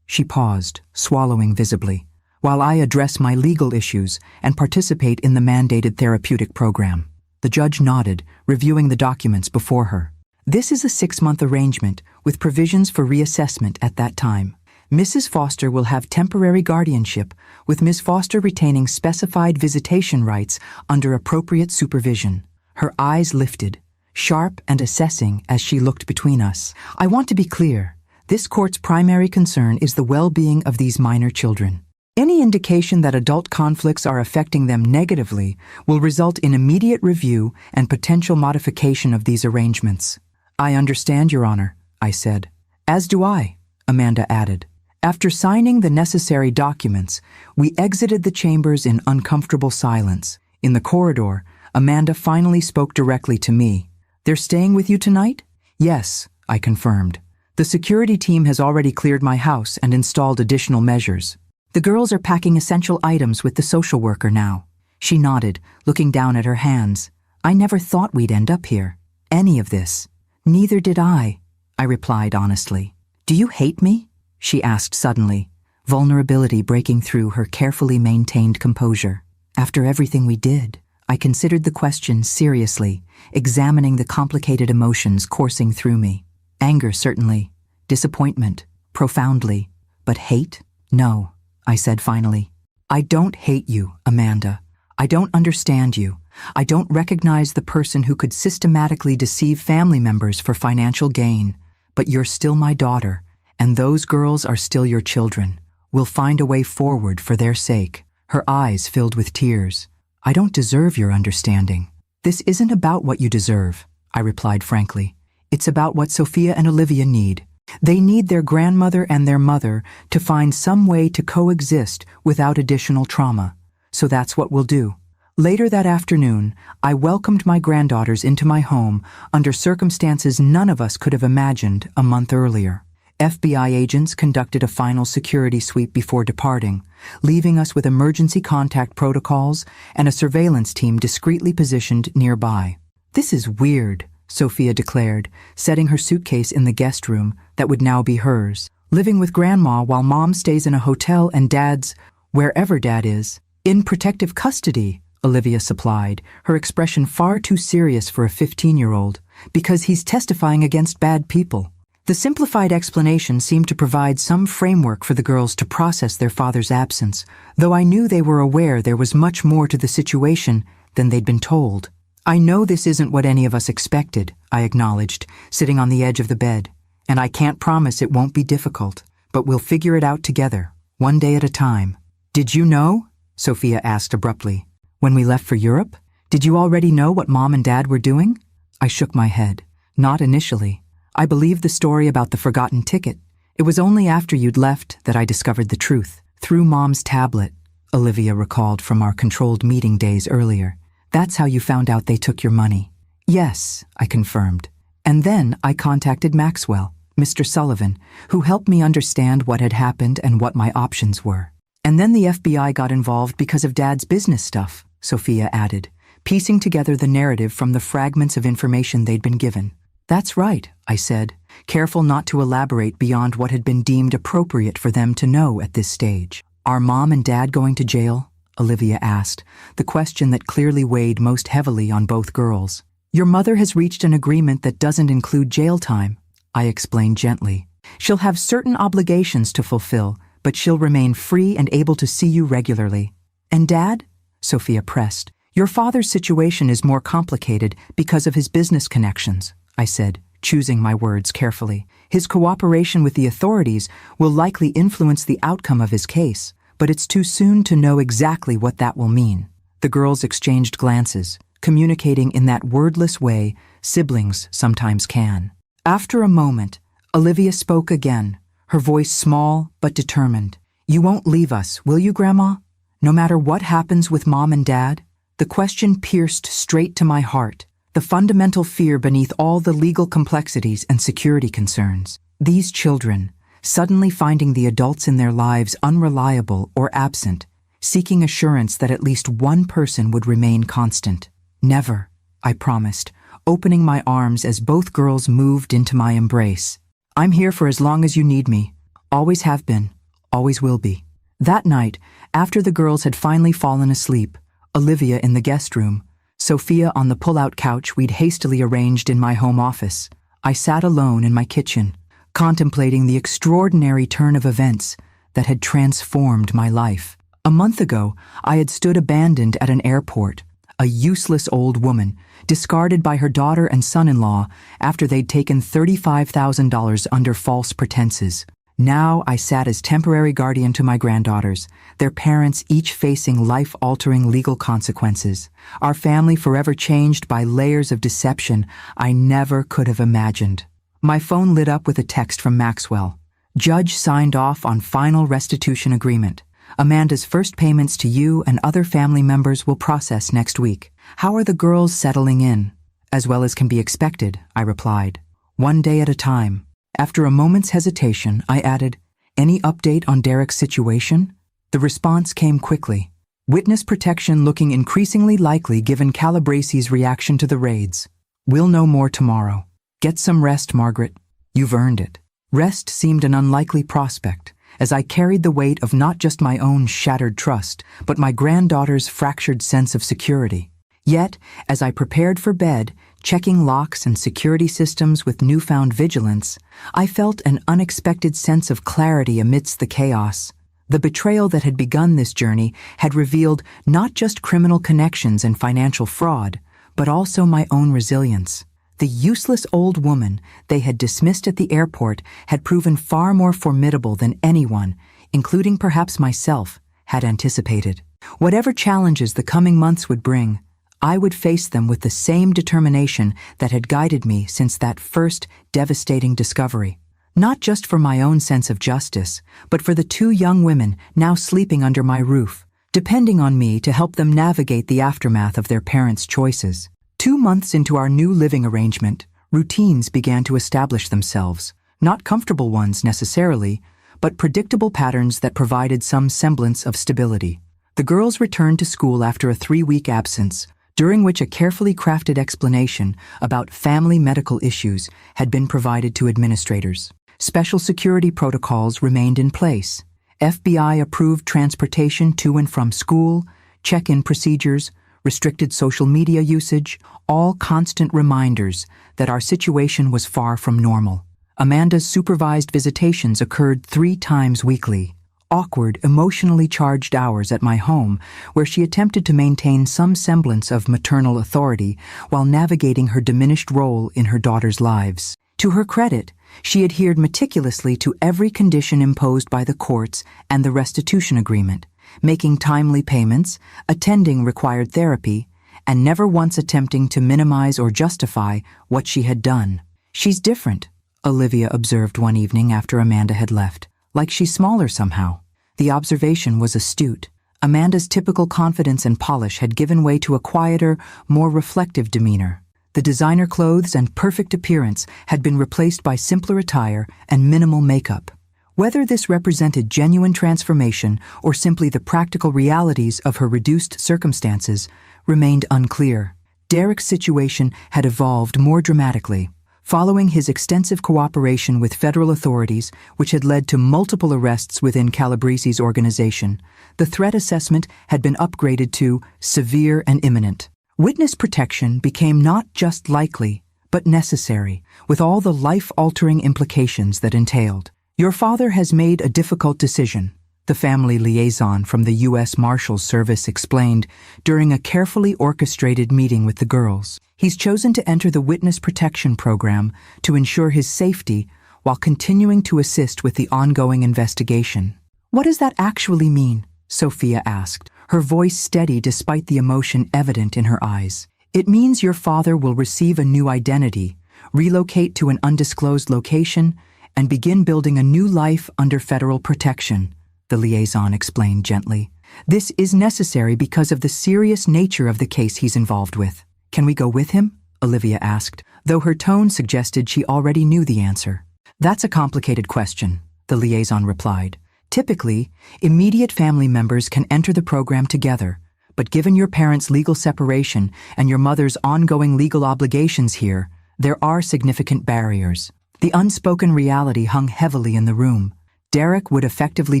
She paused, swallowing visibly. "While I address my legal issues and participate in the mandated therapeutic program." The judge nodded, reviewing the documents before her. "This is a 6-month arrangement with provisions for reassessment at that time. Mrs. Foster will have temporary guardianship, with Ms. Foster retaining specified visitation rights under appropriate supervision." Her eyes lifted, sharp and assessing as she looked between us. "I want to be clear. This court's primary concern is the well-being of these minor children. Any indication that adult conflicts are affecting them negatively will result in immediate review and potential modification of these arrangements." "I understand, Your Honor," I said. "As do I," Amanda added. After signing the necessary documents, we exited the chambers in uncomfortable silence. In the corridor, Amanda finally spoke directly to me. "They're staying with you tonight?" "Yes," I confirmed. "The security team has already cleared my house and installed additional measures. The girls are packing essential items with the social worker now." She nodded, looking down at her hands. "I never thought we'd end up here. Any of this." "Neither did I replied honestly. "Do you hate me?" she asked suddenly, vulnerability breaking through her carefully maintained composure. "After everything we did," I considered the question seriously, examining the complicated emotions coursing through me. Anger, certainly. Disappointment, profoundly. But hate? No, I said finally. I don't hate you, Amanda. I don't understand you. I don't recognize the person who could systematically deceive family members for financial gain. But you're still my daughter, and those girls are still your children. We'll find a way forward for their sake. Her eyes filled with tears. I don't deserve your understanding. This isn't about what you deserve, I replied frankly. It's about what Sophia and Olivia need. They need their grandmother and their mother to find some way to coexist without additional trauma. So that's what we'll do. Later that afternoon, I welcomed my granddaughters into my home under circumstances none of us could have imagined a month earlier. FBI agents conducted a final security sweep before departing, leaving us with emergency contact protocols and a surveillance team discreetly positioned nearby. This is weird, Sophia declared, setting her suitcase in the guest room that would now be hers. Living with Grandma while Mom stays in a hotel and Dad's, wherever Dad is, in protective custody, Olivia supplied, her expression far too serious for a 15-year-old, because he's testifying against bad people. The simplified explanation seemed to provide some framework for the girls to process their father's absence, though I knew they were aware there was much more to the situation than they'd been told. I know this isn't what any of us expected, I acknowledged, sitting on the edge of the bed, and I can't promise it won't be difficult, but we'll figure it out together, one day at a time. Did you know? Sophia asked abruptly. When we left for Europe? Did you already know what Mom and Dad were doing? I shook my head. Not initially. I believed the story about the forgotten ticket. It was only after you'd left that I discovered the truth. Through Mom's tablet, Olivia recalled from our controlled meeting days earlier. That's how you found out they took your money. Yes, I confirmed. And then I contacted Maxwell, Mr. Sullivan, who helped me understand what had happened and what my options were. And then the FBI got involved because of Dad's business stuff, Sophia added, piecing together the narrative from the fragments of information they'd been given. That's right, I said, careful not to elaborate beyond what had been deemed appropriate for them to know at this stage. Are Mom and Dad going to jail? Olivia asked, the question that clearly weighed most heavily on both girls. Your mother has reached an agreement that doesn't include jail time, I explained gently. She'll have certain obligations to fulfill, but she'll remain free and able to see you regularly. And Dad? Sophia pressed. Your father's situation is more complicated because of his business connections, I said, choosing my words carefully. His cooperation with the authorities will likely influence the outcome of his case, but it's too soon to know exactly what that will mean. The girls exchanged glances, communicating in that wordless way siblings sometimes can. After a moment, Olivia spoke again, her voice small but determined. You won't leave us, will you, Grandma? No matter what happens with Mom and Dad? The question pierced straight to my heart, the fundamental fear beneath all the legal complexities and security concerns. These children, suddenly finding the adults in their lives unreliable or absent, seeking assurance that at least one person would remain constant. Never, I promised, opening my arms as both girls moved into my embrace. I'm here for as long as you need me. Always have been, always will be. That night, after the girls had finally fallen asleep, Olivia in the guest room, Sophia on the pull-out couch we'd hastily arranged in my home office, I sat alone in my kitchen, contemplating the extraordinary turn of events that had transformed my life. A month ago, I had stood abandoned at an airport, a useless old woman, discarded by her daughter and son-in-law after they'd taken $35,000 under false pretenses. Now I sat as temporary guardian to my granddaughters, their parents each facing life-altering legal consequences, our family forever changed by layers of deception I never could have imagined. My phone lit up with a text from Maxwell. Judge signed off on final restitution agreement. Amanda's first payments to you and other family members will process next week. How are the girls settling in? As well as can be expected, I replied. One day at a time. After a moment's hesitation, I added, any update on Derek's situation? The response came quickly. Witness protection looking increasingly likely given Calabresi's reaction to the raids. We'll know more tomorrow. Get some rest, Margaret. You've earned it. Rest seemed an unlikely prospect, as I carried the weight of not just my own shattered trust, but my granddaughter's fractured sense of security. Yet, as I prepared for bed, checking locks and security systems with newfound vigilance, I felt an unexpected sense of clarity amidst the chaos. The betrayal that had begun this journey had revealed not just criminal connections and financial fraud, but also my own resilience. The useless old woman they had dismissed at the airport had proven far more formidable than anyone, including perhaps myself, had anticipated. Whatever challenges the coming months would bring, I would face them with the same determination that had guided me since that first devastating discovery. Not just for my own sense of justice, but for the two young women now sleeping under my roof, depending on me to help them navigate the aftermath of their parents' choices. 2 months into our new living arrangement, routines began to establish themselves, not comfortable ones necessarily, but predictable patterns that provided some semblance of stability. The girls returned to school after a 3-week absence, during which a carefully crafted explanation about family medical issues had been provided to administrators. Special security protocols remained in place. FBI-approved transportation to and from school, check-in procedures, restricted social media usage, all constant reminders that our situation was far from normal. Amanda's supervised visitations occurred 3 times weekly. Awkward, emotionally charged hours at my home where she attempted to maintain some semblance of maternal authority while navigating her diminished role in her daughter's lives. To her credit, she adhered meticulously to every condition imposed by the courts and the restitution agreement, making timely payments, attending required therapy, and never once attempting to minimize or justify what she had done. "She's different," Olivia observed one evening after Amanda had left. "Like she's smaller somehow." The observation was astute. Amanda's typical confidence and polish had given way to a quieter, more reflective demeanor. The designer clothes and perfect appearance had been replaced by simpler attire and minimal makeup. Whether this represented genuine transformation or simply the practical realities of her reduced circumstances remained unclear. Derek's situation had evolved more dramatically. Following his extensive cooperation with federal authorities, which had led to multiple arrests within Calabresi's organization, the threat assessment had been upgraded to severe and imminent. Witness protection became not just likely, but necessary, with all the life-altering implications that entailed. "Your father has made a difficult decision," the family liaison from the U.S. Marshals Service explained during a carefully orchestrated meeting with the girls. "He's chosen to enter the witness protection program to ensure his safety while continuing to assist with the ongoing investigation." "What does that actually mean?" Sophia asked, her voice steady despite the emotion evident in her eyes. "It means your father will receive a new identity, relocate to an undisclosed location, and begin building a new life under federal protection," the liaison explained gently. "This is necessary because of the serious nature of the case he's involved with." "Can we go with him?" Olivia asked, though her tone suggested she already knew the answer. "That's a complicated question," the liaison replied. "Typically, immediate family members can enter the program together, but given your parents' legal separation and your mother's ongoing legal obligations here, there are significant barriers." The unspoken reality hung heavily in the room. Derek would effectively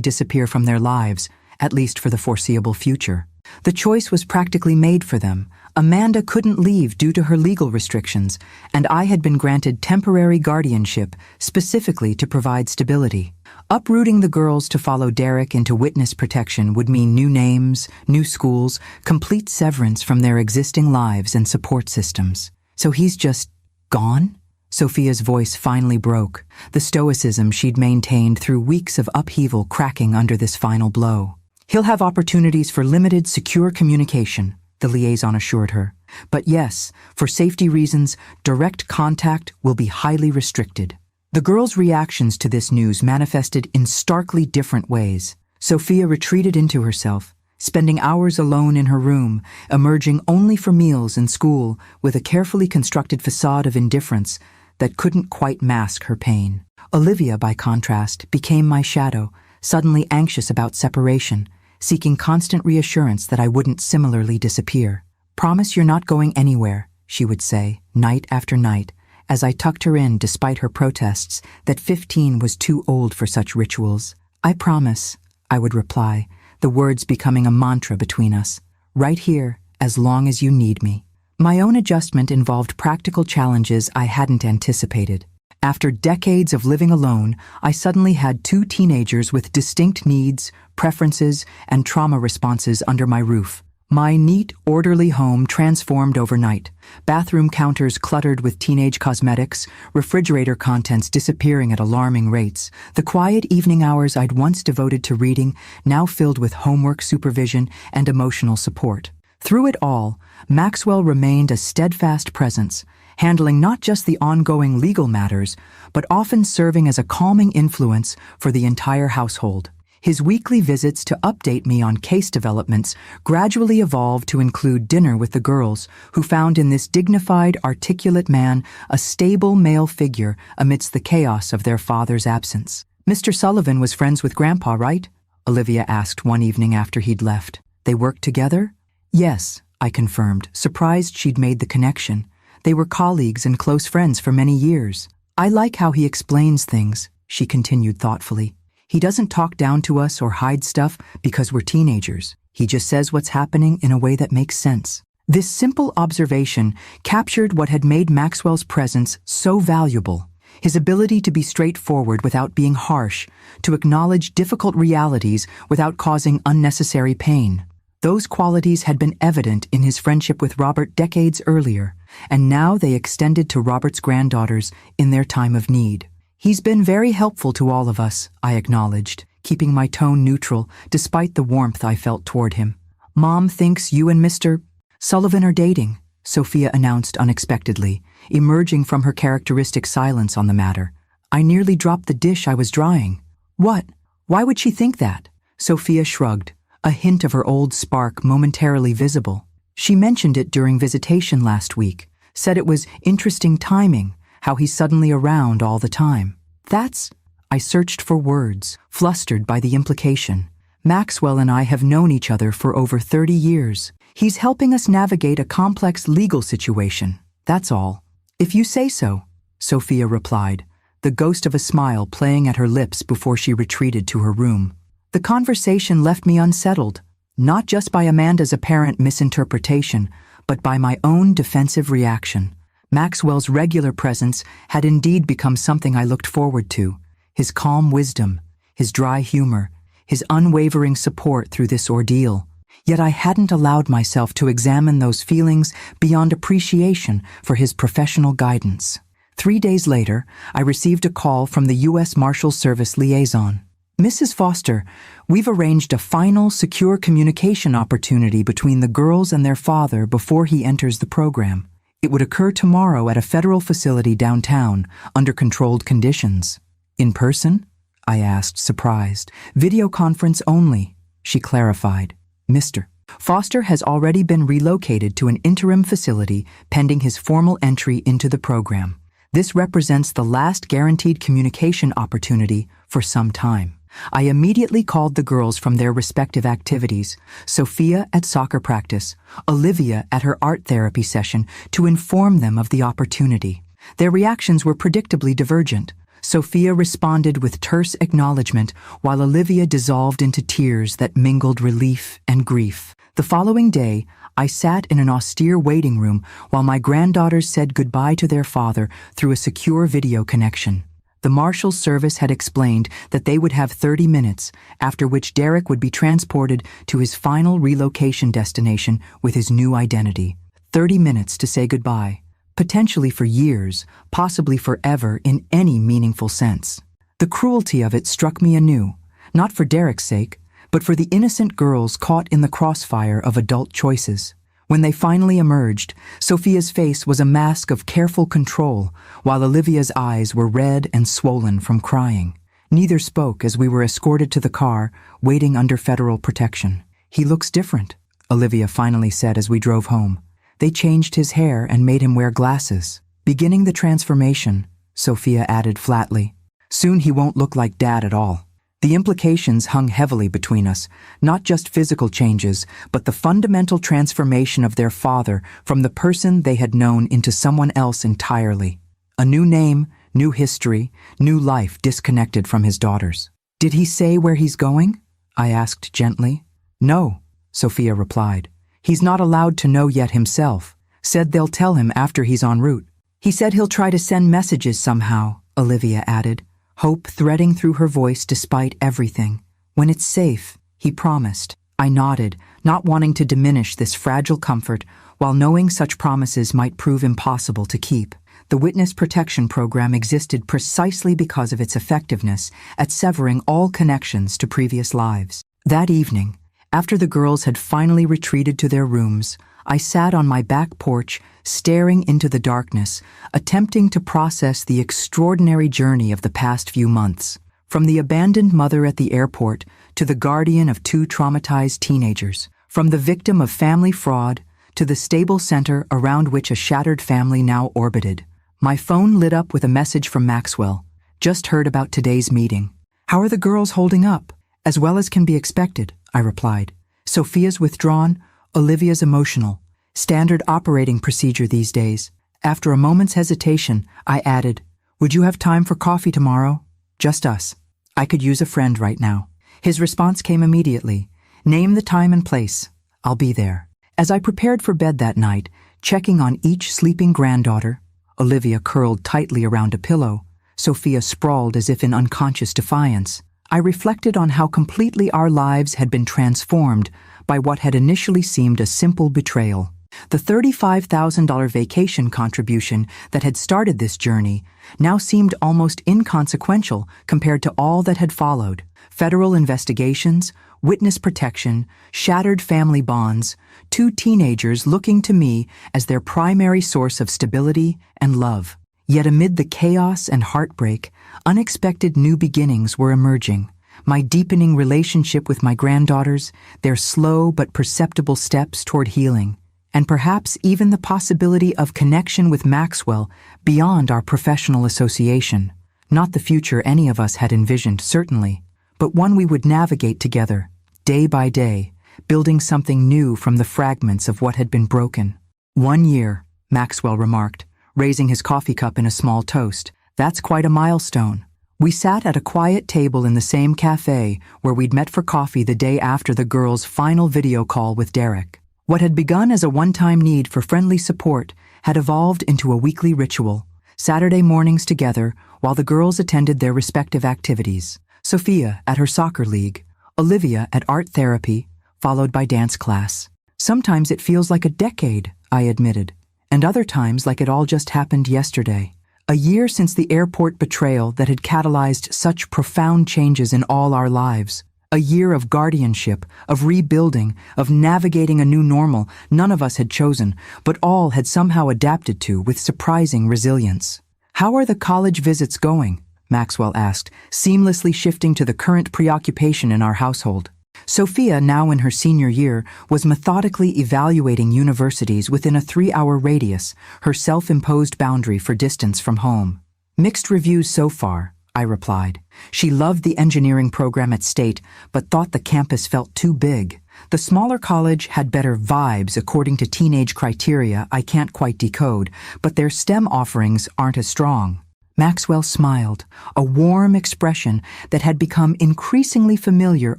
disappear from their lives, at least for the foreseeable future. The choice was practically made for them. Amanda couldn't leave due to her legal restrictions, and I had been granted temporary guardianship specifically to provide stability. Uprooting the girls to follow Derek into witness protection would mean new names, new schools, complete severance from their existing lives and support systems. "So he's just gone?" Sophia's voice finally broke, the stoicism she'd maintained through weeks of upheaval cracking under this final blow. "He'll have opportunities for limited, secure communication," the liaison assured her. "But yes, for safety reasons, direct contact will be highly restricted." The girls' reactions to this news manifested in starkly different ways. Sophia retreated into herself, spending hours alone in her room, emerging only for meals and school with a carefully constructed facade of indifference that couldn't quite mask her pain. Olivia, by contrast, became my shadow, suddenly anxious about separation, seeking constant reassurance that I wouldn't similarly disappear. "Promise you're not going anywhere," she would say, night after night, as I tucked her in despite her protests that 15 was too old for such rituals. "I promise," I would reply, the words becoming a mantra between us. "Right here, as long as you need me. My own adjustment involved practical challenges I hadn't anticipated. After decades of living alone, I suddenly had two teenagers with distinct needs, preferences, and trauma responses under my roof. My neat, orderly home transformed overnight. Bathroom counters cluttered with teenage cosmetics, refrigerator contents disappearing at alarming rates. The quiet evening hours I'd once devoted to reading, now filled with homework supervision and emotional support. Through it all, Maxwell remained a steadfast presence, handling not just the ongoing legal matters, but often serving as a calming influence for the entire household. His weekly visits to update me on case developments gradually evolved to include dinner with the girls, who found in this dignified, articulate man a stable male figure amidst the chaos of their father's absence. "Mr. Sullivan was friends with Grandpa, right?" Olivia asked one evening after he'd left. "They worked together?" "Yes," I confirmed, surprised she'd made the connection. "They were colleagues and close friends for many years." "I like how he explains things," she continued thoughtfully. "He doesn't talk down to us or hide stuff because we're teenagers. He just says what's happening in a way that makes sense." This simple observation captured what had made Maxwell's presence so valuable: his ability to be straightforward without being harsh, to acknowledge difficult realities without causing unnecessary pain. Those qualities had been evident in his friendship with Robert decades earlier, and now they extended to Robert's granddaughters in their time of need. "He's been very helpful to all of us," I acknowledged, keeping my tone neutral despite the warmth I felt toward him. "Mom thinks you and Mr. Sullivan are dating," Sophia announced unexpectedly, emerging from her characteristic silence on the matter. I nearly dropped the dish I was drying. "What? Why would she think that?" Sophia shrugged, a hint of her old spark momentarily visible. "She mentioned it during visitation last week, said it was interesting timing, how he's suddenly around all the time." "That's—" I searched for words, flustered by the implication. "Maxwell and I have known each other for over 30 years. He's helping us navigate a complex legal situation, that's all." "If you say so," Sophia replied, the ghost of a smile playing at her lips before she retreated to her room. The conversation left me unsettled, not just by Amanda's apparent misinterpretation, but by my own defensive reaction. Maxwell's regular presence had indeed become something I looked forward to. His calm wisdom, his dry humor, his unwavering support through this ordeal. Yet I hadn't allowed myself to examine those feelings beyond appreciation for his professional guidance. 3 days later, I received a call from the U.S. Marshals Service liaison. "Mrs. Foster, we've arranged a final, secure communication opportunity between the girls and their father before he enters the program. It would occur tomorrow at a federal facility downtown, under controlled conditions." "In person?" I asked, surprised. "Video conference only," she clarified. "Mr. Foster has already been relocated to an interim facility pending his formal entry into the program. This represents the last guaranteed communication opportunity for some time." I immediately called the girls from their respective activities, Sophia at soccer practice, Olivia at her art therapy session, to inform them of the opportunity. Their reactions were predictably divergent. Sophia responded with terse acknowledgement, while Olivia dissolved into tears that mingled relief and grief. The following day, I sat in an austere waiting room while my granddaughters said goodbye to their father through a secure video connection. The Marshals Service had explained that they would have 30 minutes, after which Derek would be transported to his final relocation destination with his new identity. 30 minutes to say goodbye, potentially for years, possibly forever in any meaningful sense. The cruelty of it struck me anew, not for Derek's sake, but for the innocent girls caught in the crossfire of adult choices. When they finally emerged, Sophia's face was a mask of careful control, while Olivia's eyes were red and swollen from crying. Neither spoke as we were escorted to the car, waiting under federal protection. "He looks different," Olivia finally said as we drove home. "They changed his hair and made him wear glasses." "Beginning the transformation," Sophia added flatly. "Soon he won't look like Dad at all." The implications hung heavily between us, not just physical changes, but the fundamental transformation of their father from the person they had known into someone else entirely. A new name, new history, new life disconnected from his daughters. "Did he say where he's going?" I asked gently. "No," Sophia replied. He's not allowed to know yet himself. Said they'll tell him after he's en route. He said he'll try to send messages somehow, Olivia added, hope threading through her voice despite everything. When it's safe, he promised. I nodded, not wanting to diminish this fragile comfort, while knowing such promises might prove impossible to keep. The Witness Protection Program existed precisely because of its effectiveness at severing all connections to previous lives. That evening, after the girls had finally retreated to their rooms, I sat on my back porch, staring into the darkness, attempting to process the extraordinary journey of the past few months. From the abandoned mother at the airport to the guardian of 2 traumatized teenagers, from the victim of family fraud to the stable center around which a shattered family now orbited. My phone lit up with a message from Maxwell. Just heard about today's meeting. How are the girls holding up? As well as can be expected, I replied. Sophia's withdrawn, Olivia's emotional. Standard operating procedure these days. After a moment's hesitation, I added, would you have time for coffee tomorrow? Just us. I could use a friend right now. His response came immediately. Name the time and place. I'll be there. As I prepared for bed that night, checking on each sleeping granddaughter, Olivia curled tightly around a pillow, Sophia sprawled as if in unconscious defiance, I reflected on how completely our lives had been transformed by what had initially seemed a simple betrayal. The $35,000 vacation contribution that had started this journey now seemed almost inconsequential compared to all that had followed. Federal investigations, witness protection, shattered family bonds, 2 teenagers looking to me as their primary source of stability and love. Yet amid the chaos and heartbreak, unexpected new beginnings were emerging. My deepening relationship with my granddaughters, their slow but perceptible steps toward healing, and perhaps even the possibility of connection with Maxwell beyond our professional association. Not the future any of us had envisioned, certainly, but one we would navigate together, day by day, building something new from the fragments of what had been broken. 1 year, Maxwell remarked, raising his coffee cup in a small toast. That's quite a milestone. We sat at a quiet table in the same cafe where we'd met for coffee the day after the girls' final video call with Derek. What had begun as a one-time need for friendly support had evolved into a weekly ritual. Saturday mornings together while the girls attended their respective activities. Sophia at her soccer league, Olivia at art therapy, followed by dance class. Sometimes it feels like a decade, I admitted, and other times like it all just happened yesterday. A year since the airport betrayal that had catalyzed such profound changes in all our lives. A year of guardianship, of rebuilding, of navigating a new normal none of us had chosen, but all had somehow adapted to with surprising resilience. How are the college visits going? Maxwell asked, seamlessly shifting to the current preoccupation in our household. Sophia, now in her senior year, was methodically evaluating universities within a 3-hour radius, her self-imposed boundary for distance from home. Mixed reviews so far, I replied. She loved the engineering program at State, but thought the campus felt too big. The smaller college had better vibes according to teenage criteria I can't quite decode, but their STEM offerings aren't as strong. Maxwell smiled, a warm expression that had become increasingly familiar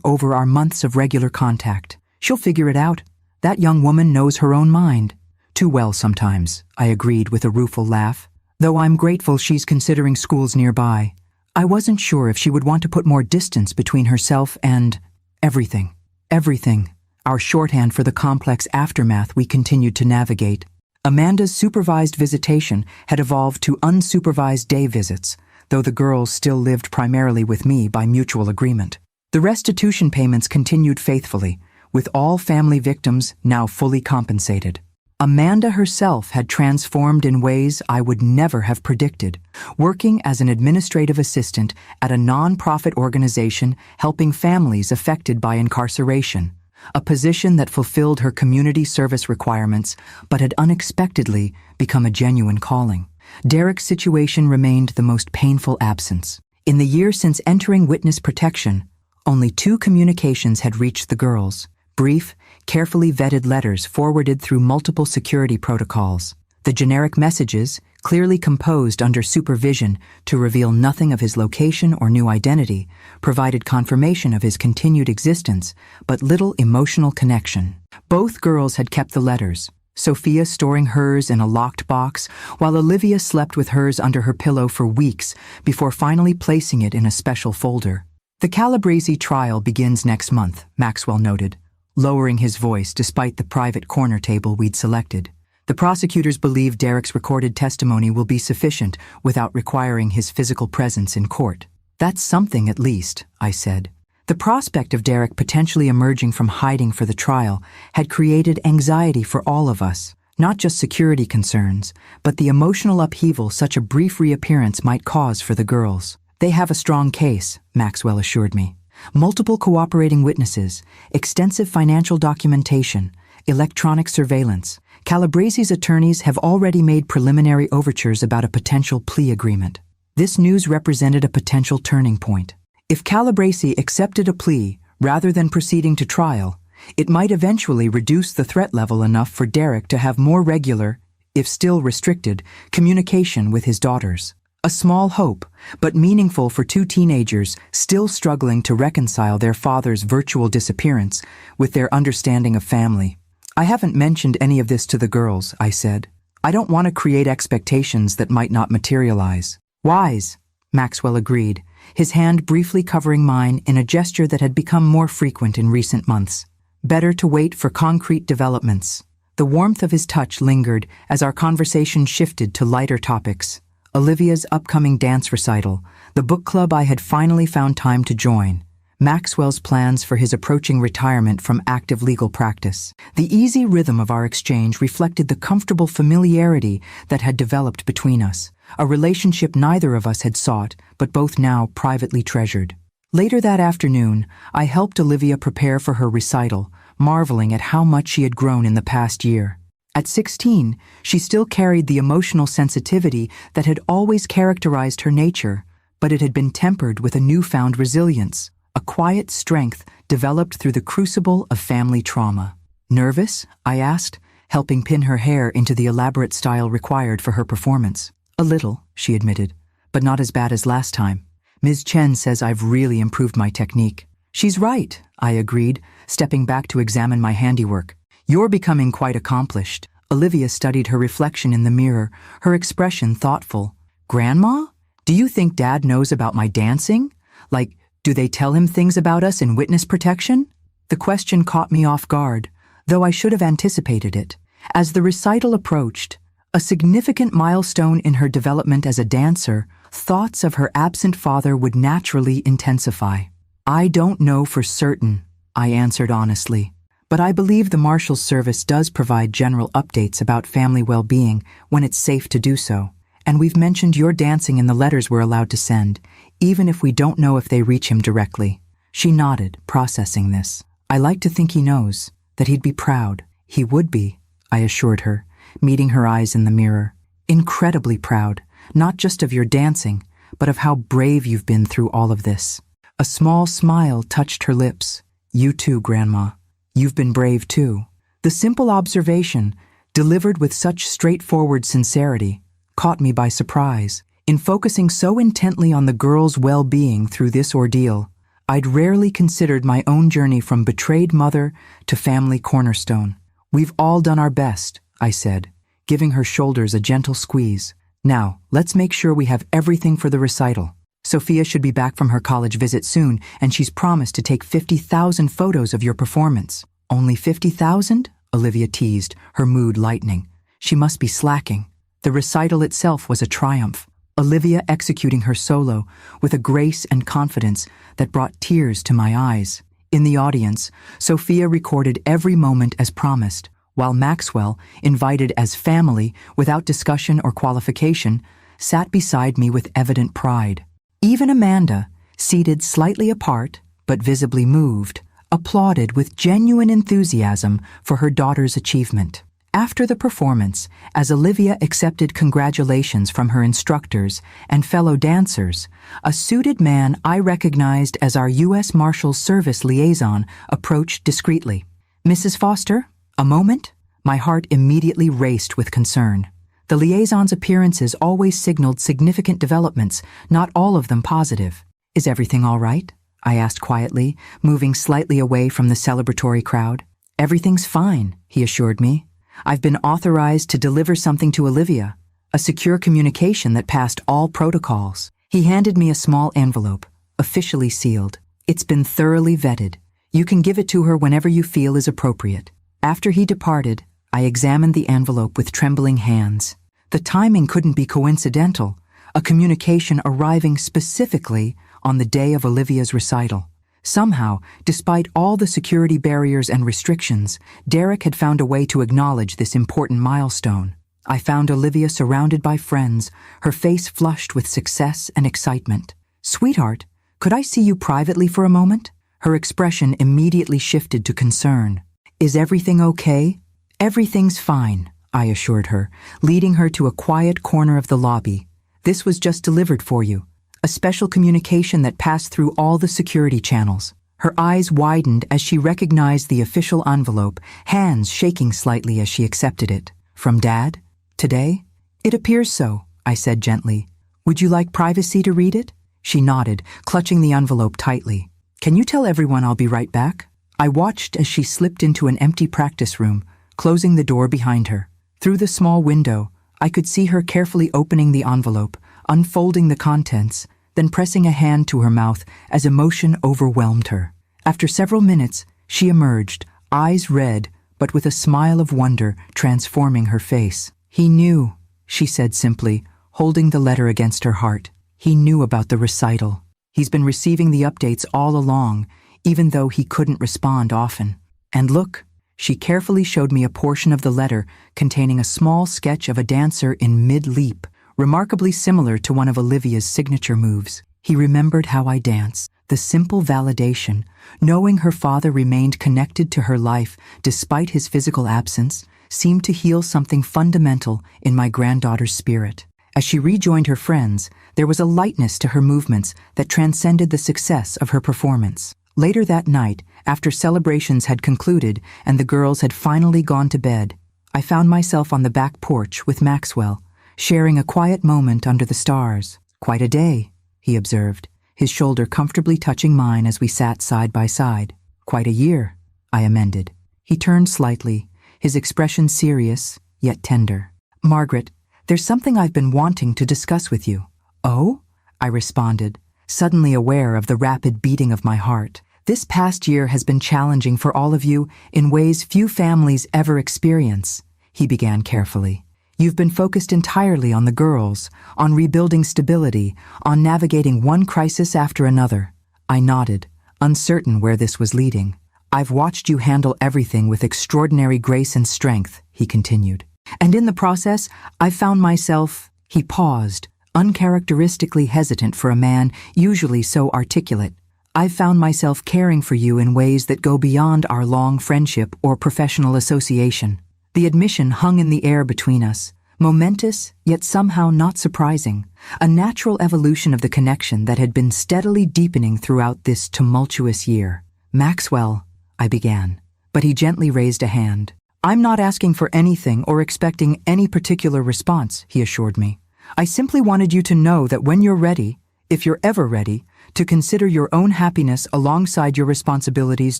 over our months of regular contact. She'll figure it out. That young woman knows her own mind. Too well sometimes, I agreed with a rueful laugh, though I'm grateful she's considering schools nearby. I wasn't sure if she would want to put more distance between herself and everything. Everything, our shorthand for the complex aftermath we continued to navigate. Amanda's supervised visitation had evolved to unsupervised day visits, though the girls still lived primarily with me by mutual agreement. The restitution payments continued faithfully, with all family victims now fully compensated. Amanda herself had transformed in ways I would never have predicted, working as an administrative assistant at a non-profit organization helping families affected by incarceration, a position that fulfilled her community service requirements but had unexpectedly become a genuine calling. Derek's situation remained the most painful absence. In the year since entering witness protection, only 2 communications had reached the girls. Brief, carefully vetted letters forwarded through multiple security protocols. The generic messages, clearly composed under supervision to reveal nothing of his location or new identity, provided confirmation of his continued existence, but little emotional connection. Both girls had kept the letters, Sophia storing hers in a locked box, while Olivia slept with hers under her pillow for weeks before finally placing it in a special folder. The Calabrese trial begins next month, Maxwell noted, lowering his voice despite the private corner table we'd selected. The prosecutors believe Derek's recorded testimony will be sufficient without requiring his physical presence in court. That's something at least, I said. The prospect of Derek potentially emerging from hiding for the trial had created anxiety for all of us, not just security concerns, but the emotional upheaval such a brief reappearance might cause for the girls. They have a strong case, Maxwell assured me. Multiple cooperating witnesses, extensive financial documentation, electronic surveillance. Calabrese's attorneys have already made preliminary overtures about a potential plea agreement. This news represented a potential turning point. If Calabrese accepted a plea rather than proceeding to trial, it might eventually reduce the threat level enough for Derek to have more regular, if still restricted, communication with his daughters. A small hope, but meaningful for two teenagers still struggling to reconcile their father's virtual disappearance with their understanding of family. I haven't mentioned any of this to the girls, I said. I don't want to create expectations that might not materialize. Wise, Maxwell agreed, his hand briefly covering mine in a gesture that had become more frequent in recent months. Better to wait for concrete developments. The warmth of his touch lingered as our conversation shifted to lighter topics. Olivia's upcoming dance recital, the book club I had finally found time to join, Maxwell's plans for his approaching retirement from active legal practice. The easy rhythm of our exchange reflected the comfortable familiarity that had developed between us, a relationship neither of us had sought, but both now privately treasured. Later that afternoon, I helped Olivia prepare for her recital, marveling at how much she had grown in the past year. At 16, she still carried the emotional sensitivity that had always characterized her nature, but it had been tempered with a newfound resilience, a quiet strength developed through the crucible of family trauma. Nervous? I asked, helping pin her hair into the elaborate style required for her performance. A little, she admitted, but not as bad as last time. Ms. Chen says I've really improved my technique. She's right, I agreed, stepping back to examine my handiwork. You're becoming quite accomplished. Olivia studied her reflection in the mirror, her expression thoughtful. Grandma? Do you think Dad knows about my dancing? Like, do they tell him things about us in witness protection? The question caught me off guard, though I should have anticipated it. As the recital approached, a significant milestone in her development as a dancer, thoughts of her absent father would naturally intensify. I don't know for certain, I answered honestly, but I believe the Marshal's Service does provide general updates about family well-being when it's safe to do so, and we've mentioned your dancing in the letters we're allowed to send, even if we don't know if they reach him directly. She nodded, processing this. I like to think he knows, that he'd be proud. He would be, I assured her, meeting her eyes in the mirror. Incredibly proud, not just of your dancing, but of how brave you've been through all of this. A small smile touched her lips. You too, Grandma. You've been brave too. The simple observation, delivered with such straightforward sincerity, caught me by surprise. In focusing so intently on the girl's well-being through this ordeal, I'd rarely considered my own journey from betrayed mother to family cornerstone. We've all done our best, I said, giving her shoulders a gentle squeeze. Now, let's make sure we have everything for the recital. Sophia should be back from her college visit soon, and she's promised to take 50,000 photos of your performance. Only 50,000? Olivia teased, her mood lightening. She must be slacking. The recital itself was a triumph. Olivia executing her solo with a grace and confidence that brought tears to my eyes. In the audience, Sophia recorded every moment as promised, while Maxwell, invited as family without discussion or qualification, sat beside me with evident pride. Even Amanda, seated slightly apart but visibly moved, applauded with genuine enthusiasm for her daughter's achievement. After the performance, as Olivia accepted congratulations from her instructors and fellow dancers, a suited man I recognized as our U.S. Marshals Service liaison approached discreetly. Mrs. Foster, a moment? My heart immediately raced with concern. The liaison's appearances always signaled significant developments, not all of them positive. Is everything all right? I asked quietly, moving slightly away from the celebratory crowd. Everything's fine, he assured me. I've been authorized to deliver something to Olivia, a secure communication that passed all protocols. He handed me a small envelope, officially sealed. It's been thoroughly vetted. You can give it to her whenever you feel is appropriate. After he departed, I examined the envelope with trembling hands. The timing couldn't be coincidental, a communication arriving specifically on the day of Olivia's recital. Somehow, despite all the security barriers and restrictions, Derek had found a way to acknowledge this important milestone. I found Olivia surrounded by friends, her face flushed with success and excitement. "Sweetheart, could I see you privately for a moment?" Her expression immediately shifted to concern. "Is everything okay?" "Everything's fine," I assured her, leading her to a quiet corner of the lobby. "This was just delivered for you. A special communication that passed through all the security channels." Her eyes widened as she recognized the official envelope, hands shaking slightly as she accepted it. "From Dad? Today?" "It appears so," I said gently. "Would you like privacy to read it?" She nodded, clutching the envelope tightly. "Can you tell everyone I'll be right back?" I watched as she slipped into an empty practice room, closing the door behind her. Through the small window, I could see her carefully opening the envelope, unfolding the contents, then pressing a hand to her mouth as emotion overwhelmed her. After several minutes, she emerged, eyes red, but with a smile of wonder transforming her face. "He knew," she said simply, holding the letter against her heart. "He knew about the recital. He's been receiving the updates all along, even though he couldn't respond often. And look," she carefully showed me a portion of the letter containing a small sketch of a dancer in mid-leap, remarkably similar to one of Olivia's signature moves. He remembered how I danced. The simple validation, knowing her father remained connected to her life despite his physical absence, seemed to heal something fundamental in my granddaughter's spirit. As she rejoined her friends, there was a lightness to her movements that transcended the success of her performance. Later that night, after celebrations had concluded and the girls had finally gone to bed, I found myself on the back porch with Maxwell, sharing a quiet moment under the stars. "Quite a day," he observed, his shoulder comfortably touching mine as we sat side by side. "Quite a year," I amended. He turned slightly, his expression serious, yet tender. "Margaret, there's something I've been wanting to discuss with you." "Oh?" I responded, suddenly aware of the rapid beating of my heart. "This past year has been challenging for all of you in ways few families ever experience," he began carefully. "You've been focused entirely on the girls, on rebuilding stability, on navigating one crisis after another." I nodded, uncertain where this was leading. "I've watched you handle everything with extraordinary grace and strength," he continued. "And in the process, I've found myself—" He paused, uncharacteristically hesitant for a man usually so articulate. "I've found myself caring for you in ways that go beyond our long friendship or professional association." The admission hung in the air between us, momentous yet somehow not surprising, a natural evolution of the connection that had been steadily deepening throughout this tumultuous year. "Maxwell," I began, but he gently raised a hand. "I'm not asking for anything or expecting any particular response," he assured me. "I simply wanted you to know that when you're ready, if you're ever ready, to consider your own happiness alongside your responsibilities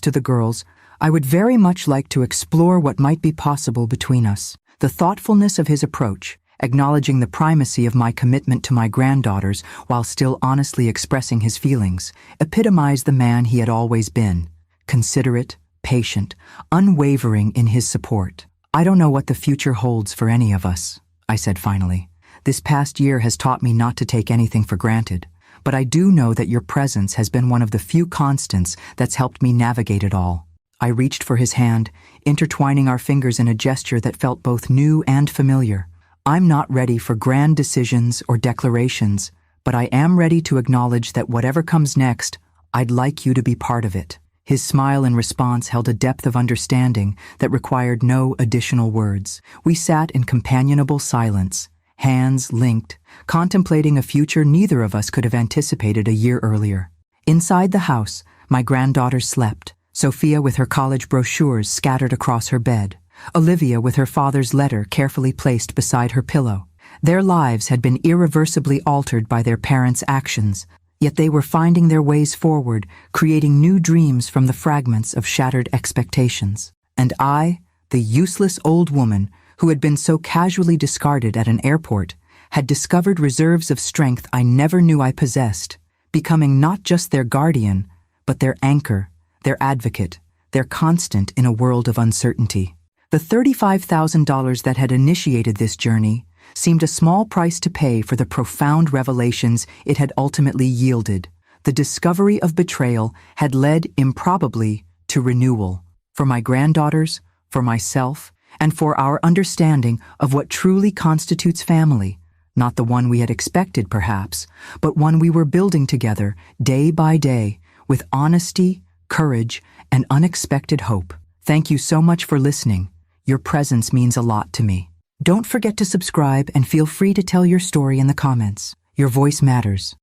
to the girls, I would very much like to explore what might be possible between us." The thoughtfulness of his approach, acknowledging the primacy of my commitment to my granddaughters while still honestly expressing his feelings, epitomized the man he had always been, considerate, patient, unwavering in his support. "I don't know what the future holds for any of us," I said finally. "This past year has taught me not to take anything for granted, but I do know that your presence has been one of the few constants that's helped me navigate it all." I reached for his hand, intertwining our fingers in a gesture that felt both new and familiar. "I'm not ready for grand decisions or declarations, but I am ready to acknowledge that whatever comes next, I'd like you to be part of it." His smile in response held a depth of understanding that required no additional words. We sat in companionable silence, hands linked, contemplating a future neither of us could have anticipated a year earlier. Inside the house, my granddaughter slept, Sophia with her college brochures scattered across her bed. Olivia with her father's letter carefully placed beside her pillow. Their lives had been irreversibly altered by their parents' actions, yet they were finding their ways forward, creating new dreams from the fragments of shattered expectations. And I, the useless old woman who had been so casually discarded at an airport, had discovered reserves of strength I never knew I possessed, becoming not just their guardian, but their anchor, their advocate, their constant in a world of uncertainty. The $35,000 that had initiated this journey seemed a small price to pay for the profound revelations it had ultimately yielded. The discovery of betrayal had led improbably to renewal, for my granddaughters, for myself, and for our understanding of what truly constitutes family, not the one we had expected perhaps, but one we were building together day by day with honesty, courage, and unexpected hope. Thank you so much for listening. Your presence means a lot to me. Don't forget to subscribe and feel free to tell your story in the comments. Your voice matters.